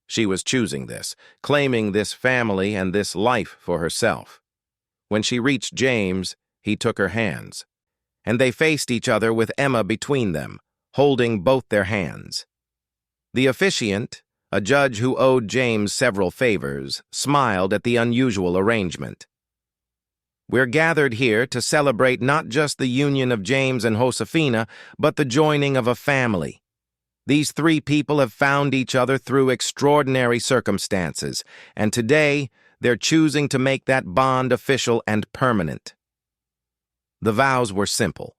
She was choosing this, claiming this family and this life for herself. When she reached James, he took her hands, and they faced each other with Emma between them, holding both their hands. The officiant, a judge who owed James several favors, smiled at the unusual arrangement. We're gathered here to celebrate not just the union of James and Josefina, but the joining of a family. These three people have found each other through extraordinary circumstances, and today they're choosing to make that bond official and permanent. The vows were simple.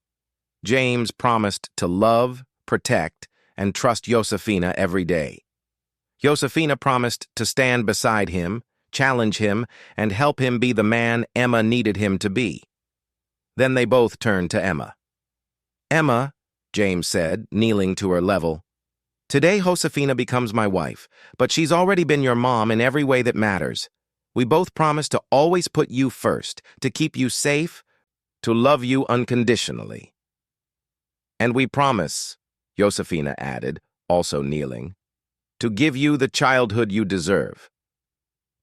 James promised to love, protect, and trust Josefina every day. Josefina promised to stand beside him, challenge him, and help him be the man Emma needed him to be. Then they both turned to Emma. "Emma," James said, kneeling to her level, "today Josefina becomes my wife, but she's already been your mom in every way that matters. We both promise to always put you first, to keep you safe, to love you unconditionally." "And we promise," Josefina added, also kneeling, "to give you the childhood you deserve.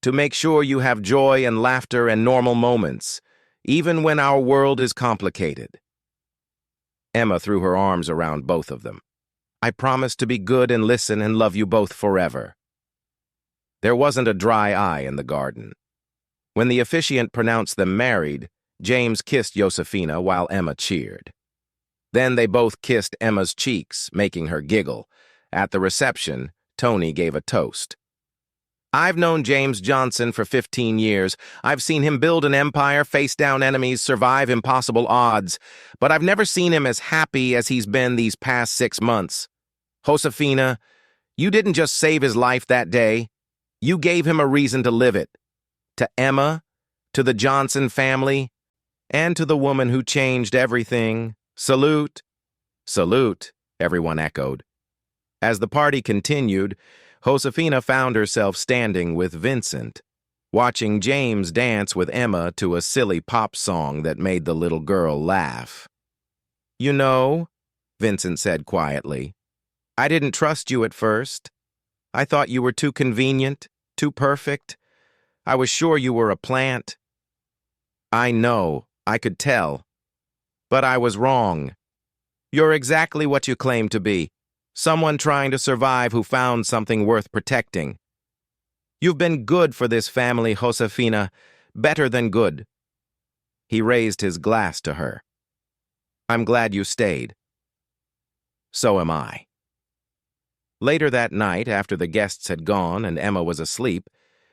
To make sure you have joy and laughter and normal moments, even when our world is complicated." Emma threw her arms around both of them. "I promise to be good and listen and love you both forever." There wasn't a dry eye in the garden. When the officiant pronounced them married, James kissed Josefina while Emma cheered. Then they both kissed Emma's cheeks, making her giggle. At the reception, Tony gave a toast. "I've known James Johnson for 15 years. I've seen him build an empire, face down enemies, survive impossible odds. But I've never seen him as happy as he's been these past 6 months. Josefina, you didn't just save his life that day. You gave him a reason to live it. To Emma, to the Johnson family, and to the woman who changed everything. Salute." "Salute," everyone echoed. As the party continued, Josefina found herself standing with Vincent, watching James dance with Emma to a silly pop song that made the little girl laugh. "You know," Vincent said quietly, "I didn't trust you at first. I thought you were too convenient, too perfect. I was sure you were a plant." "I know, I could tell. But I was wrong. You're exactly what you claim to be. Someone trying to survive who found something worth protecting. You've been good for this family, Josefina, better than good." He raised his glass to her. "I'm glad you stayed." "So am I." Later that night, after the guests had gone and Emma was asleep,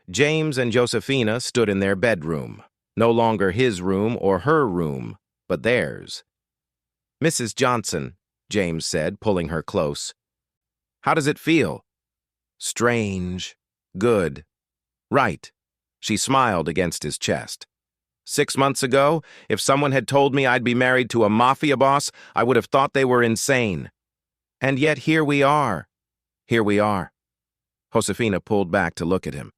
James and Josefina stood in their bedroom, no longer his room or her room, but theirs. "Mrs. Johnson," James said, pulling her close, "how does it feel?" "Strange. Good. Right." She smiled against his chest. 6 months ago, if someone had told me I'd be married to a Mafia boss, I would have thought they were insane. And yet here we are. Here we are." Josefina pulled back to look at him.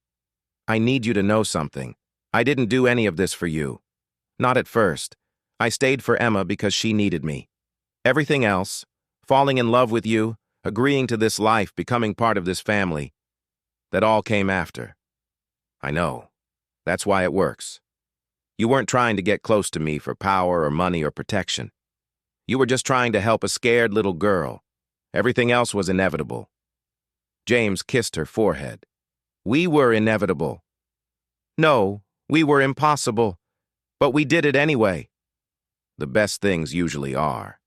"I need you to know something. I didn't do any of this for you. Not at first. I stayed for Emma because she needed me. Everything else, falling in love with you, agreeing to this life, becoming part of this family, that all came after. I know. That's why it works. You weren't trying to get close to me for power or money or protection. You were just trying to help a scared little girl. Everything else was inevitable." James kissed her forehead. "We were inevitable. No, we were impossible. But we did it anyway." The best things usually are.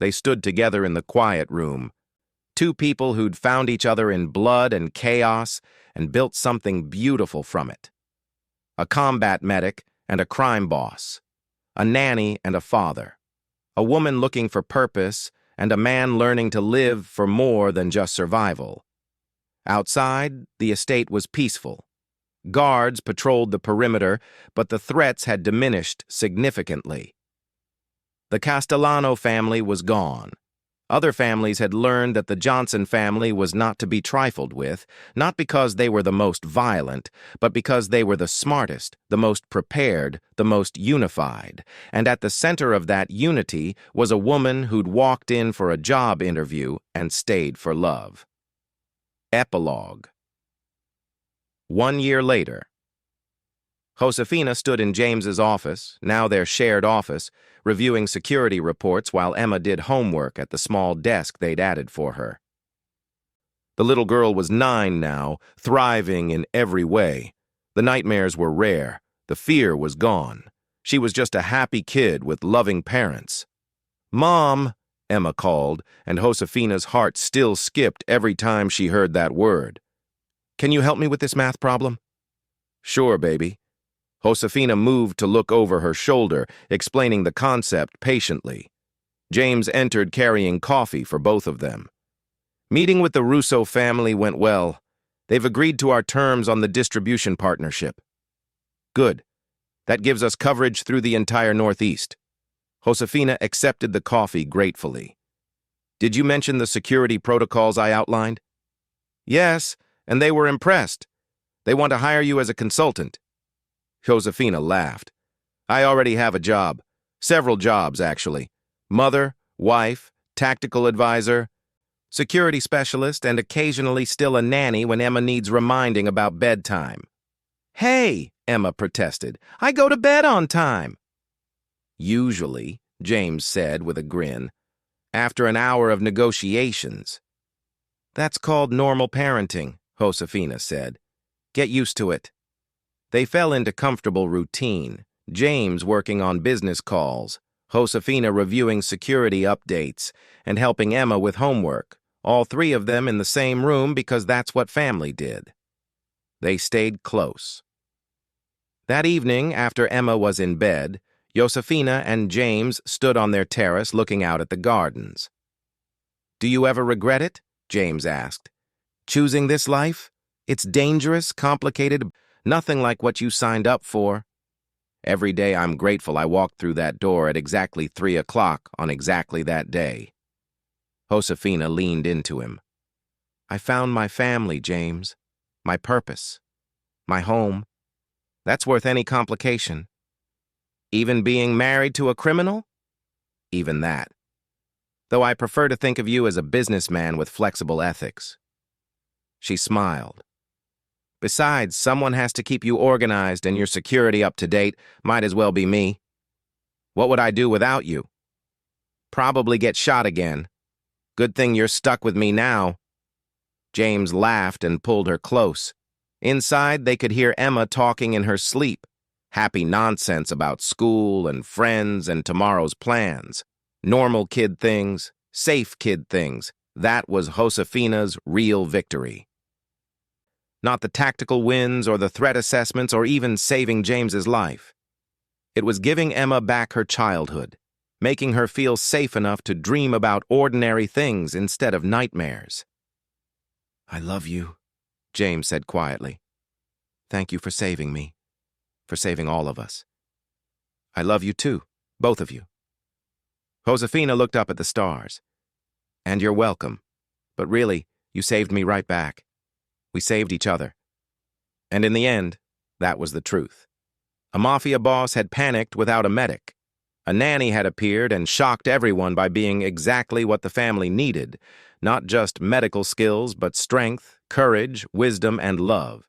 They stood together in the quiet room, two people who'd found each other in blood and chaos and built something beautiful from it. A combat medic and a crime boss, a nanny and a father, a woman looking for purpose and a man learning to live for more than just survival. Outside, the estate was peaceful. Guards patrolled the perimeter, but the threats had diminished significantly. The Castellano family was gone. Other families had learned that the Johnson family was not to be trifled with, not because they were the most violent, but because they were the smartest, the most prepared, the most unified. And at the center of that unity was a woman who'd walked in for a job interview and stayed for love. Epilogue. 1 year later. Josefina stood in James's office, now their shared office, reviewing security reports while Emma did homework at the small desk they'd added for her. The little girl was 9 now, thriving in every way. The nightmares were rare. The fear was gone. She was just a happy kid with loving parents. "Mom," Emma called, and Josefina's heart still skipped every time she heard that word. "Can you help me with this math problem?" "Sure, baby." Josefina moved to look over her shoulder, explaining the concept patiently. James entered carrying coffee for both of them. "Meeting with the Russo family went well. They've agreed to our terms on the distribution partnership." "Good. That gives us coverage through the entire Northeast." Josefina accepted the coffee gratefully. "Did you mention the security protocols I outlined?" "Yes, and they were impressed. They want to hire you as a consultant." Josefina laughed. "I already have a job. Several jobs, actually. Mother, wife, tactical advisor, security specialist, and occasionally still a nanny when Emma needs reminding about bedtime." "Hey," Emma protested, "I go to bed on time." "Usually," James said with a grin, "after an hour of negotiations." "That's called normal parenting," Josefina said. "Get used to it." They fell into comfortable routine, James working on business calls, Josefina reviewing security updates, and helping Emma with homework, all three of them in the same room because that's what family did. They stayed close. That evening, after Emma was in bed, Josefina and James stood on their terrace looking out at the gardens. "Do you ever regret it?" James asked. "Choosing this life? It's dangerous, complicated, nothing like what you signed up for." "Every day I'm grateful I walked through that door at exactly 3 o'clock on exactly that day." Josefina leaned into him. "I found my family, James. My purpose. My home. That's worth any complication. Even being married to a criminal? Even that. Though I prefer to think of you as a businessman with flexible ethics." She smiled. "Besides, someone has to keep you organized and your security up to date. Might as well be me. What would I do without you? Probably get shot again. Good thing you're stuck with me now." James laughed and pulled her close. Inside, they could hear Emma talking in her sleep. Happy nonsense about school and friends and tomorrow's plans. Normal kid things, safe kid things. That was Josefina's real victory. Not the tactical wins or the threat assessments or even saving James's life. It was giving Emma back her childhood, making her feel safe enough to dream about ordinary things instead of nightmares. "I love you," James said quietly. "Thank you for saving me, for saving all of us. I love you too, both of you." Josefina looked up at the stars. "And you're welcome. But really, you saved me right back. We saved each other." And in the end, that was the truth. A mafia boss had panicked without a medic. A nanny had appeared and shocked everyone by being exactly what the family needed, not just medical skills, but strength, courage, wisdom, and love.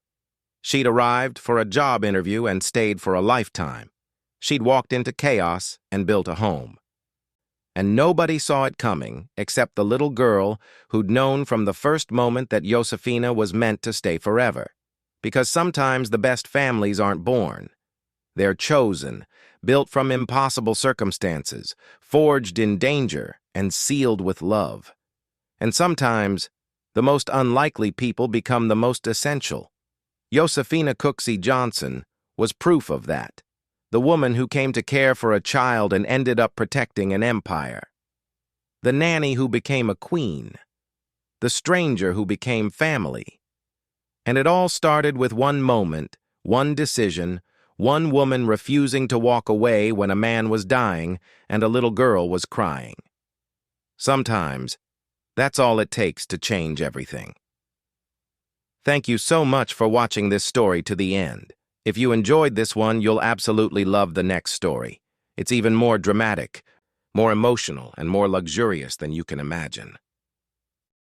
She'd arrived for a job interview and stayed for a lifetime. She'd walked into chaos and built a home. And nobody saw it coming except the little girl who'd known from the first moment that Josefina was meant to stay forever. Because sometimes the best families aren't born. They're chosen, built from impossible circumstances, forged in danger, and sealed with love. And sometimes, the most unlikely people become the most essential. Josefina Cooksey Johnson was proof of that. The woman who came to care for a child and ended up protecting an empire. The nanny who became a queen. The stranger who became family. And it all started with one moment, one decision, one woman refusing to walk away when a man was dying and a little girl was crying. Sometimes, that's all it takes to change everything. Thank you so much for watching this story to the end. If you enjoyed this one, you'll absolutely love the next story. It's even more dramatic, more emotional, and more luxurious than you can imagine.